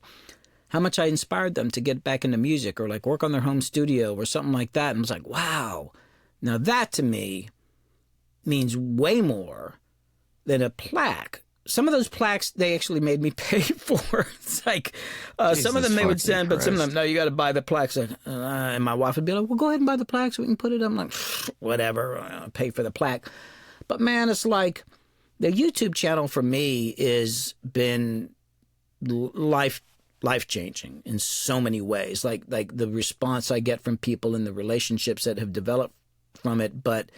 how much I inspired them to get back into music, or like work on their home studio or something like that. And I was like, wow. Now that to me means way more than a plaque. Some of those plaques, they actually made me pay for. It's like, some of them they would send, but some of them, no, you got to buy the plaques. And my wife would be like, well, go ahead and buy the plaque so we can put it up. I'm like, whatever, I'll pay for the plaque. But man, it's like, the YouTube channel for me has been life-changing in so many ways. Like the response I get from people and the relationships that have developed from it, but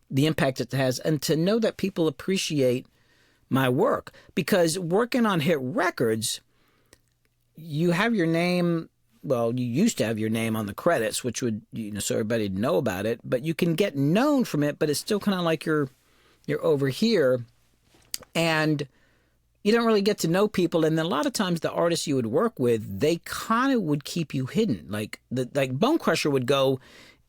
the impact it has. And to know that people appreciate my work, because working on hit records, you have your name. Well, you used to have your name on the credits, which would, so everybody'd know about it, but you can get known from it, but it's still kind of like you're over here and you don't really get to know people. And then a lot of times the artists you would work with, they kind of would keep you hidden. Like Bone Crusher would go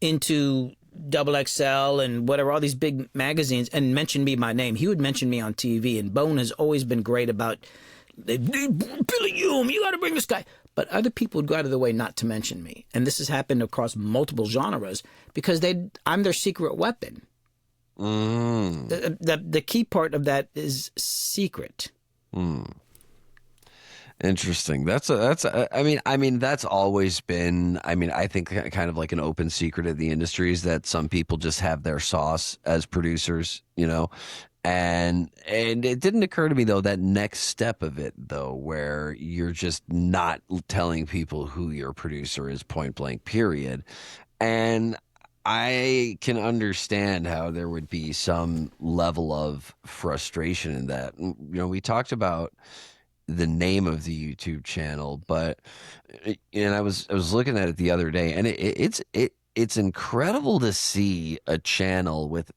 into Double XL and whatever, all these big magazines, and mention me by name. He would mention me on TV, and Bone has always been great about, Billy Hume, you got to bring this guy. But other people would go out of their way not to mention me. And this has happened across multiple genres because I'm their secret weapon. The key part of that is secret. Interesting. I mean, that's always been, I think kind of like an open secret of the industry is that some people just have their sauce as producers, And it didn't occur to me though that next step of it though, where you're just not telling people who your producer is point blank, period. And I can understand how there would be some level of frustration in that. We talked about the name of the YouTube channel, but and I was looking at it the other day, and it's incredible to see a channel with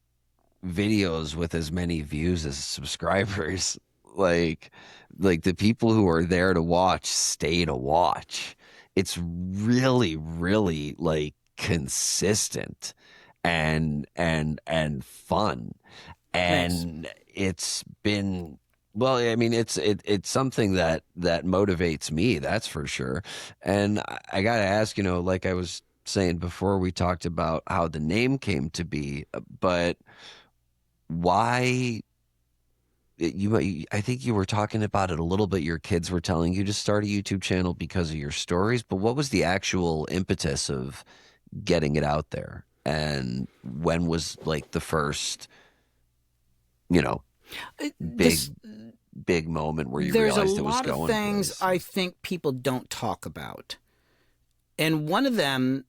videos with as many views as subscribers. Like like the people who are there to watch stay to watch. It's really, really like consistent and fun. Thanks. And it's been well, I mean, it's something that motivates me, that's for sure. And I gotta ask, like I was saying before, we talked about how the name came to be, but why I think you were talking about it a little bit. Your kids were telling you to start a YouTube channel because of your stories, but what was the actual impetus of getting it out there? And when was like the first, you know, big This big moment where you There's a realized it was lot of going things place? I think people don't talk about, and one of them,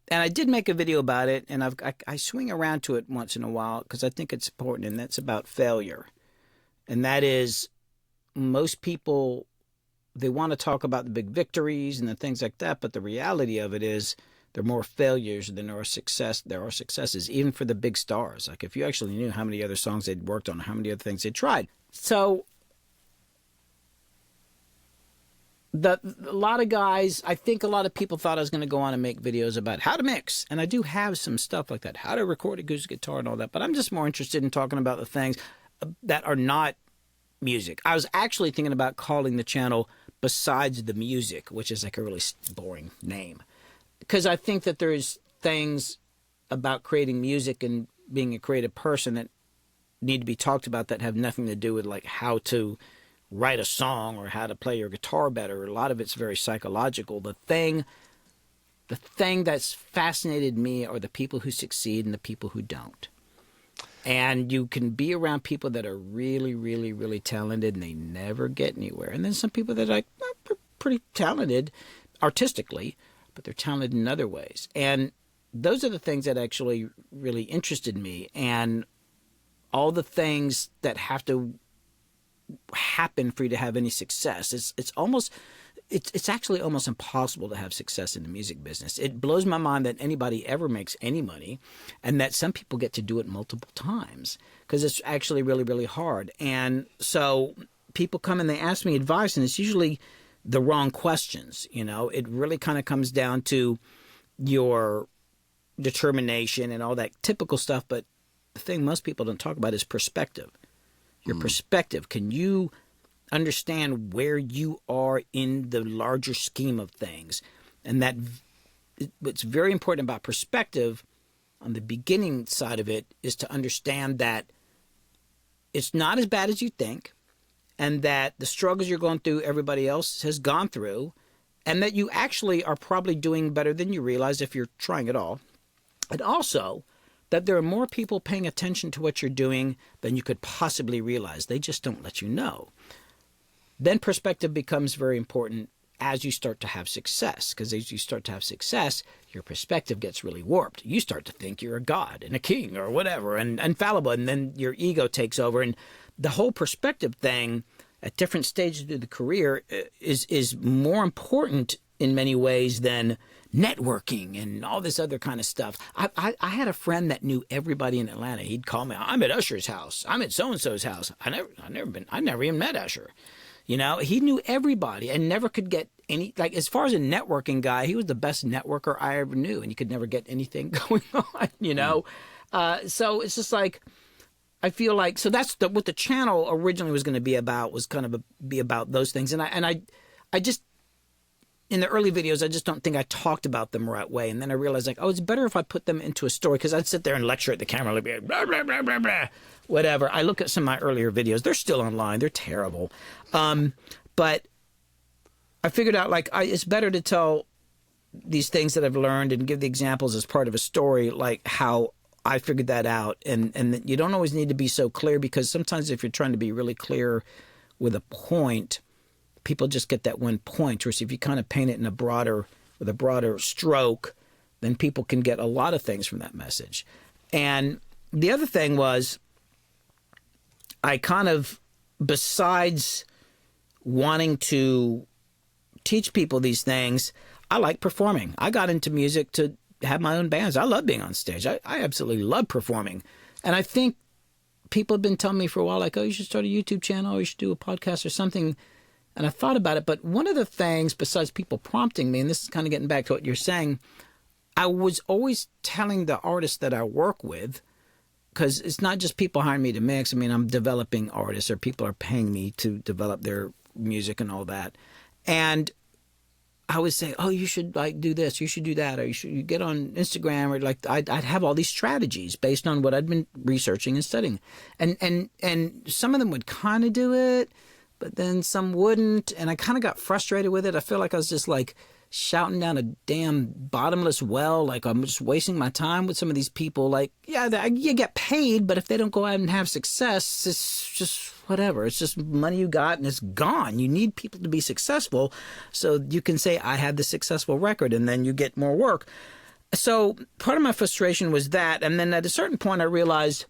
and I did make a video about it, and I swing around to it once in a while because I think it's important, and that's about failure. And that is, most people, they want to talk about the big victories and the things like that, but the reality of it is there are more failures than there are success. There are successes, even for the big stars. Like if you actually knew how many other songs they'd worked on, how many other things they'd tried. So a lot of guys, I think a lot of people thought I was going to go on and make videos about how to mix, and I do have some stuff like that, how to record a acoustic guitar and all that. But I'm just more interested in talking about the things that are not music. I was actually thinking about calling the channel Besides the Music, which is like a really boring name, because I think that there's things about creating music and being a creative person that need to be talked about that have nothing to do with like how to write a song or how to play your guitar better. A lot of it's very psychological. The thing that's fascinated me are the people who succeed and the people who don't. And you can be around people that are really, really, really talented and they never get anywhere. And then some people that are like pretty talented artistically, but they're talented in other ways. And those are the things that actually really interested me. And all the things that have to happen for you to have any success. It's actually almost impossible to have success in the music business. It blows my mind that anybody ever makes any money, and that some people get to do it multiple times because it's actually really, really hard. And so people come and they ask me advice, and it's usually the wrong questions. It really kind of comes down to your determination and all that typical stuff. But the thing most people don't talk about is perspective. Your perspective. Can you understand where you are in the larger scheme of things? And that what's very important about perspective on the beginning side of it is to understand that it's not as bad as you think, and that the struggles you're going through, everybody else has gone through, and that you actually are probably doing better than you realize if you're trying at all. And also that there are more people paying attention to what you're doing than you could possibly realize. They just don't let you know. Then perspective becomes very important as you start to have success, because as you start to have success, your perspective gets really warped. You start to think you're a god and a king or whatever and infallible, and then your ego takes over. And the whole perspective thing at different stages of the career is more important in many ways than networking and all this other kind of stuff. I had a friend that knew everybody in Atlanta. He'd call me, I'm at Usher's house. I'm at so-and-so's house. I never even met Usher. He knew everybody and never could get any, like, as far as a networking guy, he was the best networker I ever knew, and he could never get anything going on. So it's just like, I feel like, so that's what the channel originally was going to be about, was kind of be about those things. And I just, in the early videos, I just don't think I talked about them the right way. And then I realized, like, it's better if I put them into a story, because I'd sit there and lecture at the camera, like, blah, blah, blah, blah, blah, whatever. I look at some of my earlier videos. They're still online. They're terrible. But I figured out, like, it's better to tell these things that I've learned and give the examples as part of a story, like how I figured that out. And you don't always need to be so clear, because sometimes if you're trying to be really clear with a point, people just get that one point. Whereas if you kind of paint it in with a broader stroke, then people can get a lot of things from that message. And the other thing was, I kind of, besides wanting to teach people these things, I like performing. I got into music to have my own bands. I love being on stage. I absolutely love performing. And I think people have been telling me for a while, like, oh, you should start a YouTube channel, or you should do a podcast or something. And I thought about it. But one of the things, besides people prompting me, and this is kind of getting back to what you're saying, I was always telling the artists that I work with, because it's not just people hiring me to mix. I mean, I'm developing artists, or people are paying me to develop their music and all that. And I would say, oh, you should like do this, you should do that, or you get on Instagram, or like I'd have all these strategies based on what I'd been researching and studying. And some of them would kind of do it, but then some wouldn't. And I kind of got frustrated with it. I feel like I was just like shouting down a damn bottomless well. Like I'm just wasting my time with some of these people. Like, yeah, you get paid, but if they don't go out and have success, it's just whatever. It's just money you got and it's gone. You need people to be successful so you can say, I had the successful record, and then you get more work. So part of my frustration was that. And then at a certain point, I realized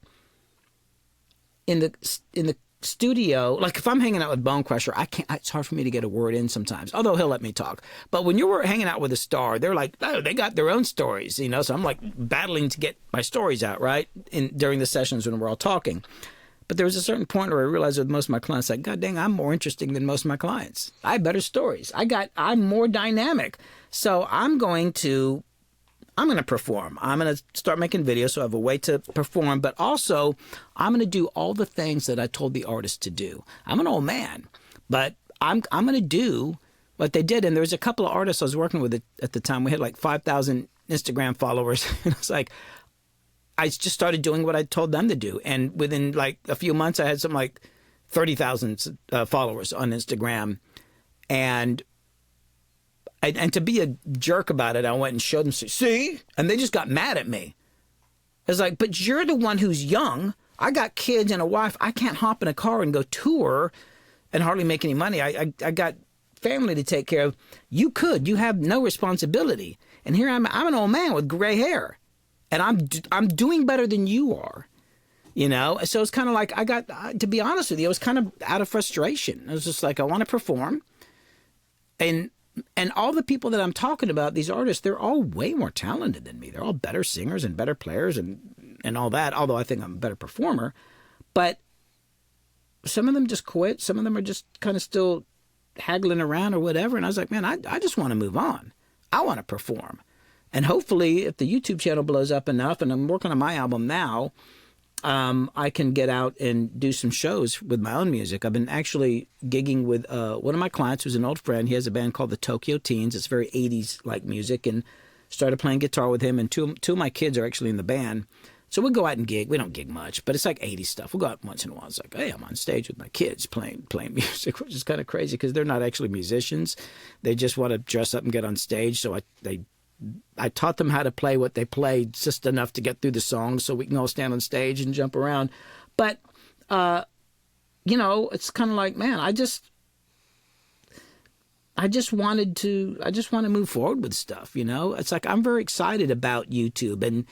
in the studio, like if I'm hanging out with Bone Crusher, I can't. It's hard for me to get a word in sometimes. Although he'll let me talk. But when you're hanging out with a star, they're like, oh, they got their own stories, you know. So I'm like battling to get my stories out, right? During the sessions when we're all talking. But there was a certain point where I realized with most of my clients, like, God dang, I'm more interesting than most of my clients. I have better stories. I'm more dynamic. So I'm going to perform. I'm going to start making videos so I have a way to perform. But also, I'm going to do all the things that I told the artist to do. I'm an old man, but I'm going to do what they did. And there was a couple of artists I was working with at the time. We had like 5,000 Instagram followers. And it's like, I just started doing what I told them to do. And within like a few months, I had something like 30,000 followers on Instagram. And to be a jerk about it, I went and showed them, see? And they just got mad at me. It's like, but you're the one who's young. I got kids and a wife. I can't hop in a car and go tour and hardly make any money. I got family to take care of. You could. You have no responsibility. And here I'm an old man with gray hair. And I'm doing better than you are, you know? So it's kind of like to be honest with you, I was kind of out of frustration. I was just like, I want to perform. And all the people that I'm talking about, these artists, they're all way more talented than me. They're all better singers and better players and all that, although I think I'm a better performer. But some of them just quit. Some of them are just kind of still haggling around or whatever. And I was like, man, I just want to move on. I want to perform. And hopefully, if the YouTube channel blows up enough, and I'm working on my album now, I can get out and do some shows with my own music. I've been actually gigging with one of my clients who's an old friend. He has a band called the Tokyo Teens. It's very 80s-like music, and started playing guitar with him. And two of my kids are actually in the band. So we'll go out and gig. We don't gig much, but it's like 80s stuff. We'll go out once in a while. It's like, hey, I'm on stage with my kids playing music, which is kind of crazy because they're not actually musicians. They just want to dress up and get on stage. So I taught them how to play what they played, just enough to get through the songs so we can all stand on stage and jump around. But, you know, it's kind of like, man, I just want to move forward with stuff, you know? It's like, I'm very excited about YouTube and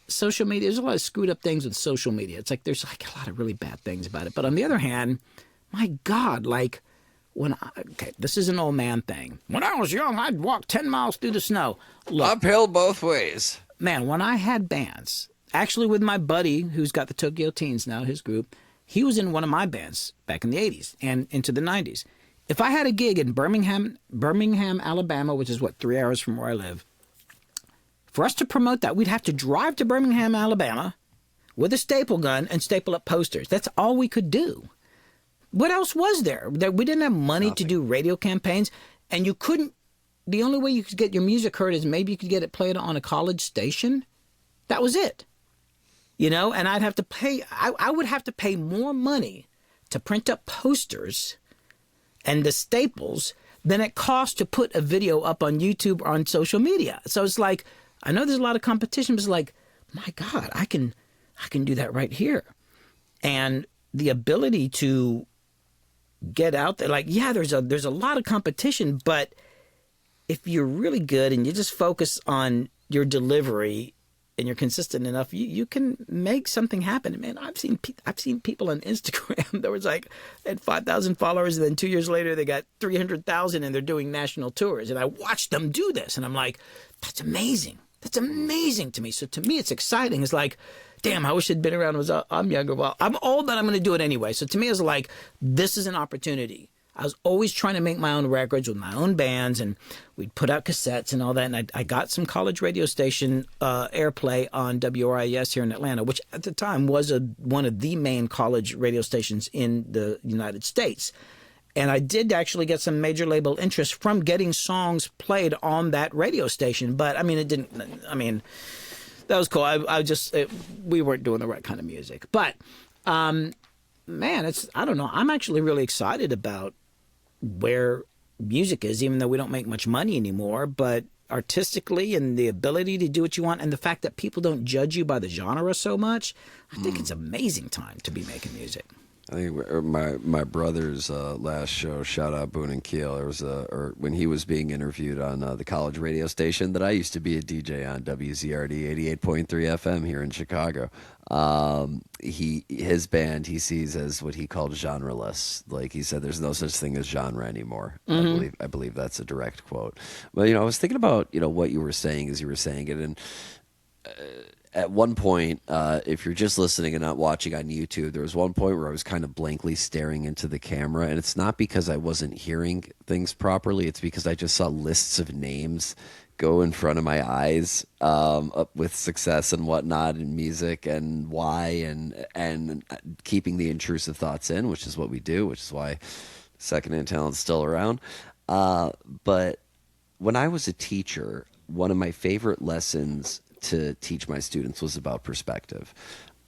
social media. There's a lot of screwed up things with social media. It's like, there's like a lot of really bad things about it. But on the other hand, my God, like, this is an old man thing. When I was young, I'd walk 10 miles through the snow. Look, uphill both ways. Man, when I had bands, actually with my buddy who's got the Tokyo Teens now, his group, he was in one of my bands back in the 80s and into the 90s. If I had a gig in Birmingham, Alabama, which is 3 hours from where I live, for us to promote that, we'd have to drive to Birmingham, Alabama with a staple gun and staple up posters. That's all we could do. What else was there? We didn't have money to do radio campaigns, and you couldn't. The only way you could get your music heard is maybe you could get it played on a college station. That was it, you know. And I'd have to pay. I would have to pay more money to print up posters and the staples than it cost to put a video up on YouTube or on social media. So it's like, I know there's a lot of competition, but it's like, my God, I can do that right here. And the ability to get out there, like, yeah, there's a lot of competition, but if you're really good and you just focus on your delivery and you're consistent enough, you can make something happen. Man, I've seen people on Instagram that was like had 5,000 followers, and then 2 years later they got 300,000, and they're doing national tours. And I watched them do this, and I'm like, that's amazing. That's amazing to me. So to me, it's exciting. It's like, damn, I wish I'd been around when I'm younger. Well, I'm old, but I'm going to do it anyway. So to me, it's like, this is an opportunity. I was always trying to make my own records with my own bands, and we'd put out cassettes and all that. And I got some college radio station airplay on WRIS here in Atlanta, which at the time was one of the main college radio stations in the United States. And I did actually get some major label interest from getting songs played on that radio station. But I mean, it didn't, I mean, that was cool. We weren't doing the right kind of music. But, man, I don't know. I'm actually really excited about where music is, even though we don't make much money anymore, but artistically and the ability to do what you want, and the fact that people don't judge you by the genre so much, I think it's an amazing time to be making music. I think my brother's last show, shout out Boone and Keel, or when he was being interviewed on the college radio station that I used to be a DJ on, WZRD 88.3 FM here in Chicago. His band he sees as what he called genreless. Like he said, there's no such thing as genre anymore. Mm-hmm. I believe that's a direct quote. Well, I was thinking about what you were saying as you were saying it, and at one point, if you're just listening and not watching on YouTube, there was one point where I was kind of blankly staring into the camera, and it's not because I wasn't hearing things properly. It's because I just saw lists of names go in front of my eyes, up with success and whatnot in music and why, and keeping the intrusive thoughts in, which is what we do, which is why Secondhand Talent's still around. But when I was a teacher, one of my favorite lessons to teach my students was about perspective.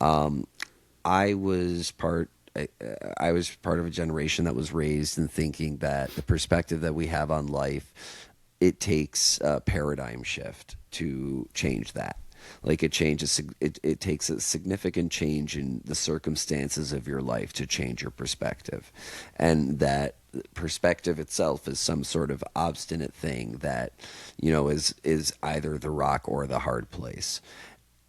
I was part of a generation that was raised in thinking that the perspective that we have on life, it takes a paradigm shift to change that. Like it takes a significant change in the circumstances of your life to change your perspective, and that perspective itself is some sort of obstinate thing that is either the rock or the hard place.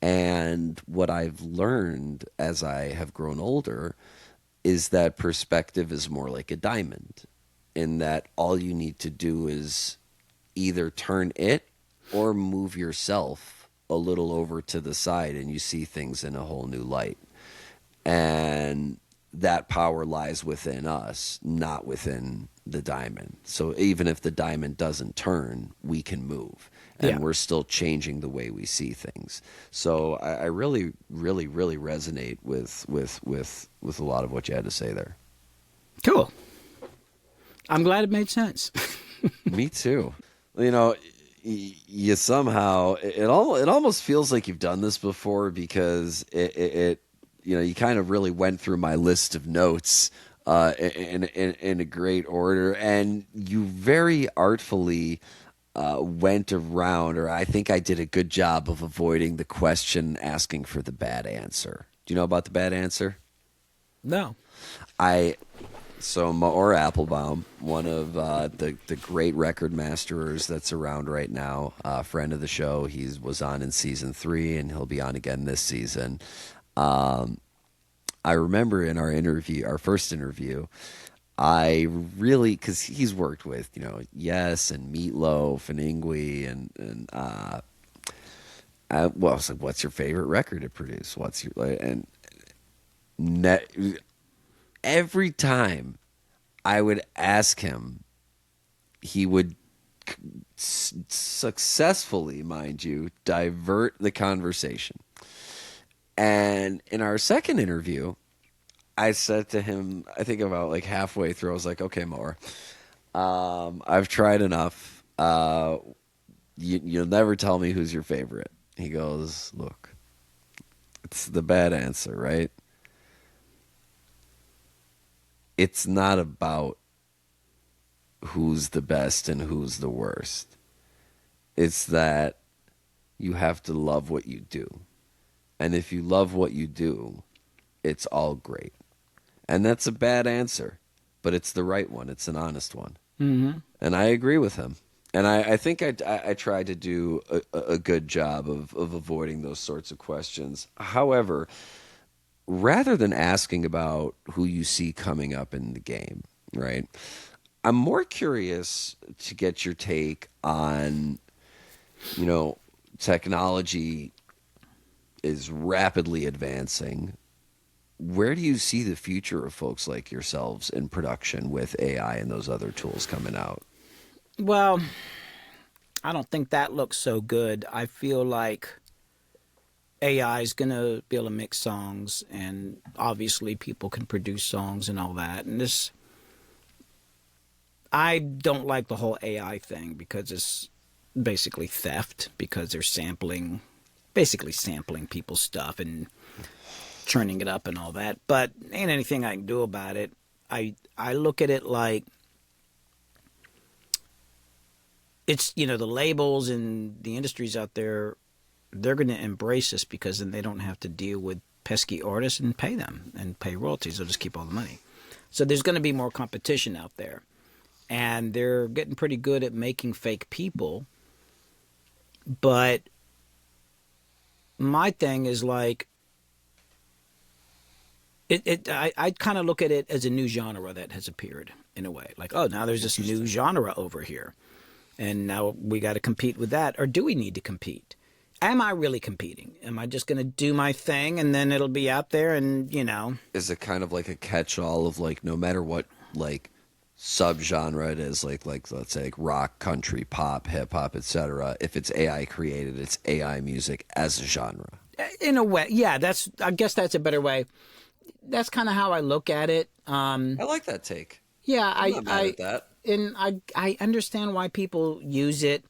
And what I've learned as I have grown older is that perspective is more like a diamond, in that all you need to do is either turn it or move yourself a little over to the side, and you see things in a whole new light. And that power lies within us, not within the diamond. So even if the diamond doesn't turn, we can move, and Yeah. we're still changing the way we see things. So I really, really, really resonate with a lot of what you had to say there. Cool. I'm glad it made sense. Me too. You somehow it almost feels like you've done this before, because it you kind of really went through my list of notes in a great order, and you very artfully went around, or I think I did a good job of avoiding the question asking for the bad answer. Do you know about the bad answer? No. So Maor Applebaum, one of the great record masterers that's around right now, friend of the show. He was on in season 3, and he'll be on again this season. I remember in our first interview, I really, because he's worked with Yes and Meatloaf and Ingwe and I was like, "What's your favorite record to produce? What's your and net." Every time I would ask him, he would successfully, mind you, divert the conversation. And in our second interview, I said to him, I think about like halfway through, I was like, "Okay, Moore, I've tried enough. You'll never tell me who's your favorite." He goes, "Look, it's the bad answer, right? It's not about who's the best and who's the worst. It's that you have to love what you do. And if you love what you do, it's all great. And that's a bad answer, but it's the right one. It's an honest one. Mm-hmm. And I agree with him. And I think I tried to do a good job of avoiding those sorts of questions. However, rather than asking about who you see coming up in the game, right? I'm more curious to get your take on, you know, technology is rapidly advancing. Where do you see the future of folks like yourselves in production with AI and those other tools coming out? Well, I don't think that looks so good. I feel like AI is going to be able to mix songs, and obviously people can produce songs and all that. And this, I don't like the whole AI thing because it's basically theft because they're sampling, basically sampling people's stuff and churning it up and all that. But ain't anything I can do about it. I look at it like it's, you know, the labels and the industries out there, they're going to embrace this because then they don't have to deal with pesky artists and pay them and pay royalties. They'll just keep all the money. So there's going to be more competition out there. And they're getting pretty good at making fake people. But my thing is like, I kind of look at it as a new genre that has appeared in a way. Like, oh, now there's this new genre over here. And now we got to compete with that. Or do we need to compete? Am I really competing? Am I just going to do my thing and then it'll be out there and, you know. Is it kind of like a catch-all of like no matter what like subgenre it is, like let's say like rock, country, pop, hip hop, etc. If it's AI created, it's AI music as a genre. In a way, yeah. I guess that's a better way. That's kind of how I look at it. I like that take. Yeah, I'm not mad at that. And I understand why people use it.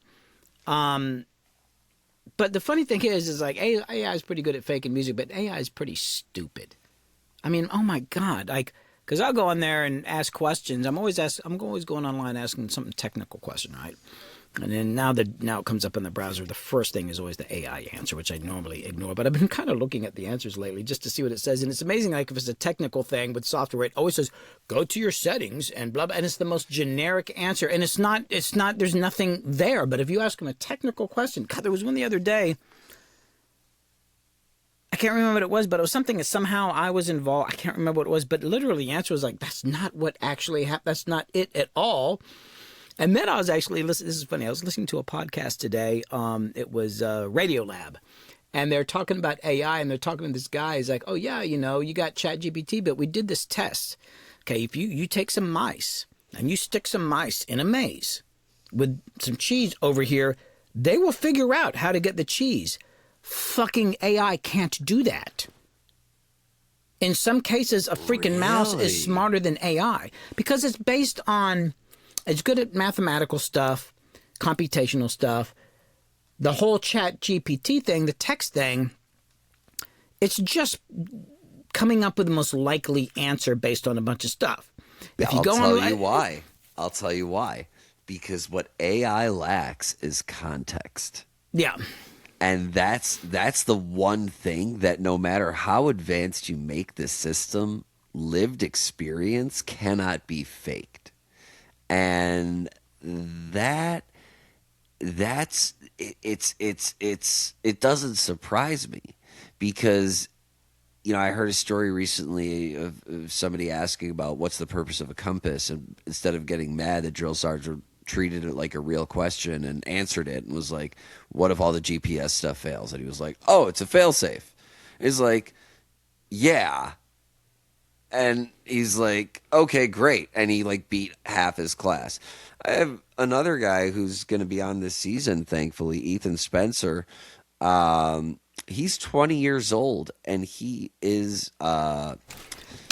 But the funny thing is like AI is pretty good at faking music, but AI is pretty stupid. I mean, oh my God, like, because I'll go on there and ask questions. I'm always going online asking some technical question, right? And then now it comes up in the browser. The first thing is always the AI answer, which I normally ignore. But I've been kind of looking at the answers lately just to see what it says. And it's amazing, like if it's a technical thing with software, it always says, go to your settings and blah, blah. And it's the most generic answer. And it's not, there's nothing there. But if you ask them a technical question, God, there was one the other day. I can't remember what it was, but it was something that somehow I was involved. I can't remember what it was, but literally the answer was like, that's not what actually happened. That's not it at all. And then I was actually listening. This is funny. I was listening to a podcast today. It was Radio Lab, and they're talking about AI, and they're talking to this guy. He's like, "Oh yeah, you know, you got ChatGPT, but we did this test. Okay, if you take some mice and you stick some mice in a maze with some cheese over here, they will figure out how to get the cheese. Fucking AI can't do that." In some cases, a freaking mouse is smarter than AI because it's based on. It's good at mathematical stuff, computational stuff. The whole Chat GPT thing, the text thing, it's just coming up with the most likely answer based on a bunch of stuff. If you I'll go tell on, you why. I'll tell you why. Because what AI lacks is context. Yeah. And that's the one thing that no matter how advanced you make this system, lived experience cannot be faked. And that's it doesn't surprise me because you know I heard a story recently of somebody asking about what's the purpose of a compass, and instead of getting mad, the drill sergeant treated it like a real question and answered it and was like, what if all the GPS stuff fails? And he was like, oh, it's a failsafe. It's like, yeah. And he's like, okay, great. And he like beat half his class. I have another guy who's going to be on this season, thankfully, Ethan Spencer. He's 20 years old and he is. I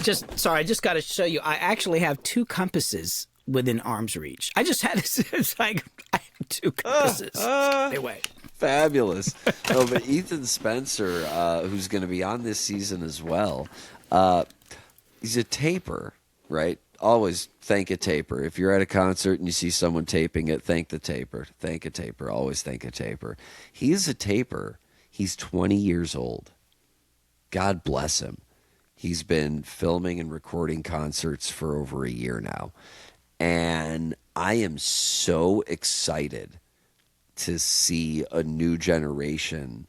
just got to show you. I actually have two compasses within arm's reach. I just had it's like I have two compasses. Anyway. Fabulous. No, but Ethan Spencer, who's going to be on this season as well. He's a taper, right? Always thank a taper. If you're at a concert and you see someone taping it, thank the taper. Thank a taper. Always thank a taper. He's a taper. He's 20 years old. God bless him. He's been filming and recording concerts for over a year now. And I am so excited to see a new generation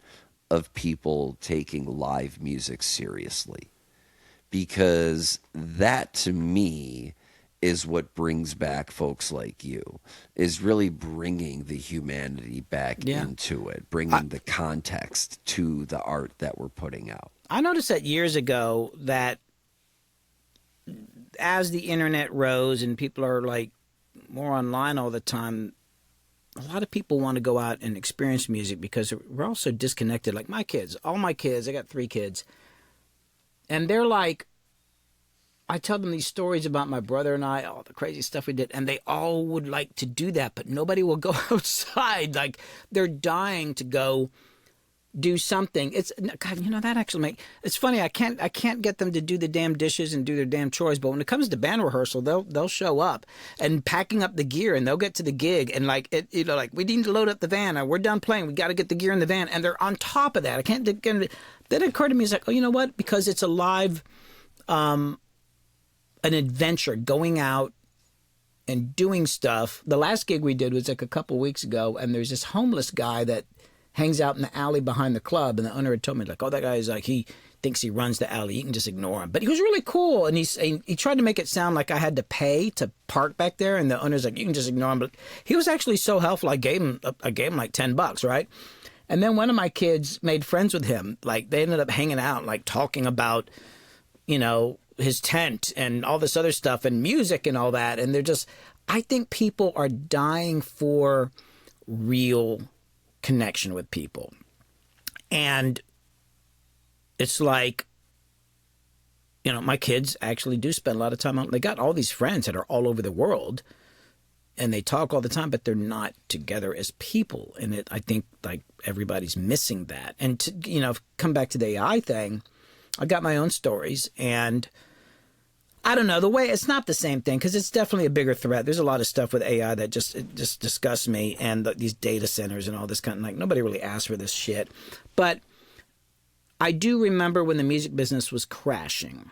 of people taking live music seriously, because that to me is what brings back folks like you, is really bringing the humanity back Yeah. into it, I, bringing the context to the art that we're putting out. I noticed that years ago that as the internet rose and people are like more online all the time, a lot of people want to go out and experience music because we're all so disconnected. Like my kids, all my kids, I got 3 kids, and they're like, I tell them these stories about my brother and I, all the crazy stuff we did, and they all would like to do that, but nobody will go outside. Like they're dying to go do something. It's God, that actually it's funny. I can't get them to do the damn dishes and do their damn chores, but when it comes to band rehearsal, they'll show up and packing up the gear, and they'll get to the gig and like like we need to load up the van, or we're done playing, we got to get the gear in the van, and they're on top of that. I can't. Then it occurred to me, it's like, oh, you know what? Because it's a live, an adventure, going out and doing stuff. The last gig we did was like a couple weeks ago, and there's this homeless guy that hangs out in the alley behind the club, and the owner had told me, like, oh, that guy is like, he thinks he runs the alley, you can just ignore him. But he was really cool, and he tried to make it sound like I had to pay to park back there, and the owner's like, you can just ignore him. But he was actually so helpful. I gave him like $10, right? And then one of my kids made friends with him. Like they ended up hanging out, like talking about, his tent and all this other stuff and music and all that. And they're just, I think people are dying for real connection with people. And it's like, my kids actually do spend a lot of time out. They got all these friends that are all over the world, and they talk all the time, but they're not together as people. And I think like everybody's missing that. And to, come back to the AI thing, I got my own stories, and I don't know, the way it's not the same thing, because it's definitely a bigger threat. There's a lot of stuff with AI that just disgusts me, and these data centers and all this kind of, like, nobody really asked for this shit. But I do remember when the music business was crashing,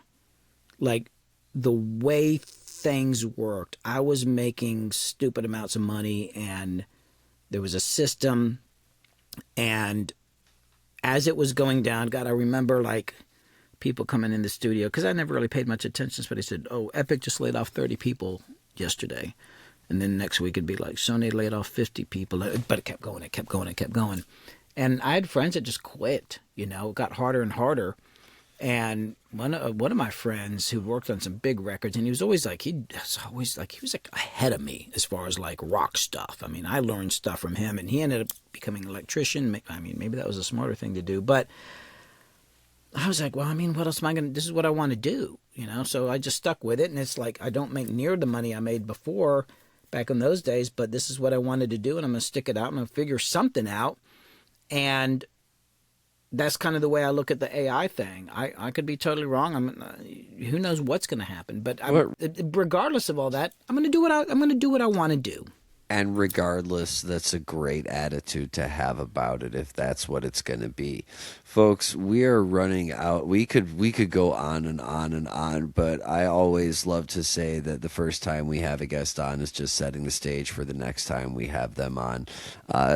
like the way things worked. I was making stupid amounts of money, and there was a system, and as it was going down, God, I remember like people coming in the studio, because I never really paid much attention, but they said, oh, Epic just laid off 30 people yesterday. And then next week it'd be like, Sony laid off 50 people. But it kept going, it kept going, it kept going. And I had friends that just quit, it got harder and harder. And one of my friends who worked on some big records, and he was like ahead of me as far as like rock stuff. I mean, I learned stuff from him, and he ended up becoming an electrician. I mean, maybe that was a smarter thing to do, but I was like, well, I mean, what else am I going to, this is what I want to do, So I just stuck with it, and it's like, I don't make near the money I made before back in those days, but this is what I wanted to do, and I'm going to stick it out, I'm going to figure something out. And that's kind of the way I look at the AI thing. I could be totally wrong. Who knows what's going to happen, but regardless of all that, I'm going to do what I want to do. And regardless, that's a great attitude to have about it, if that's what it's going to be. Folks, we are running out. We could go on and on and on, but I always love to say that the first time we have a guest on is just setting the stage for the next time we have them on.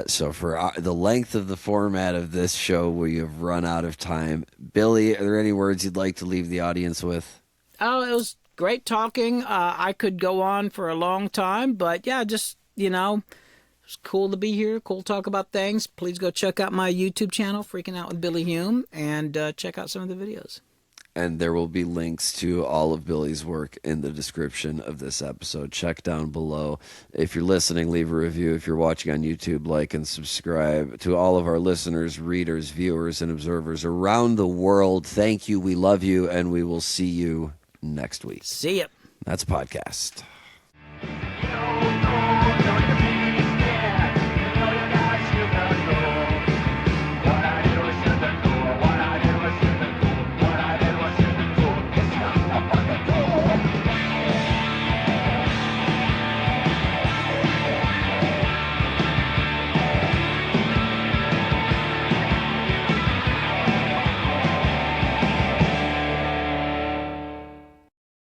So for the length of the format of this show, we have run out of time. Billy, are there any words you'd like to leave the audience with? Oh, it was great talking. I could go on for a long time, but yeah, just, it's cool to be here. Cool to talk about things. Please go check out my YouTube channel, Freaking Out with Billy Hume, and check out some of the videos. And there will be links to all of Billy's work in the description of this episode. Check down below. If you're listening, leave a review. If you're watching on YouTube, like and subscribe. To all of our listeners, readers, viewers, and observers around the world, thank you. We love you, and we will see you next week. See ya. That's a podcast. No, no, no,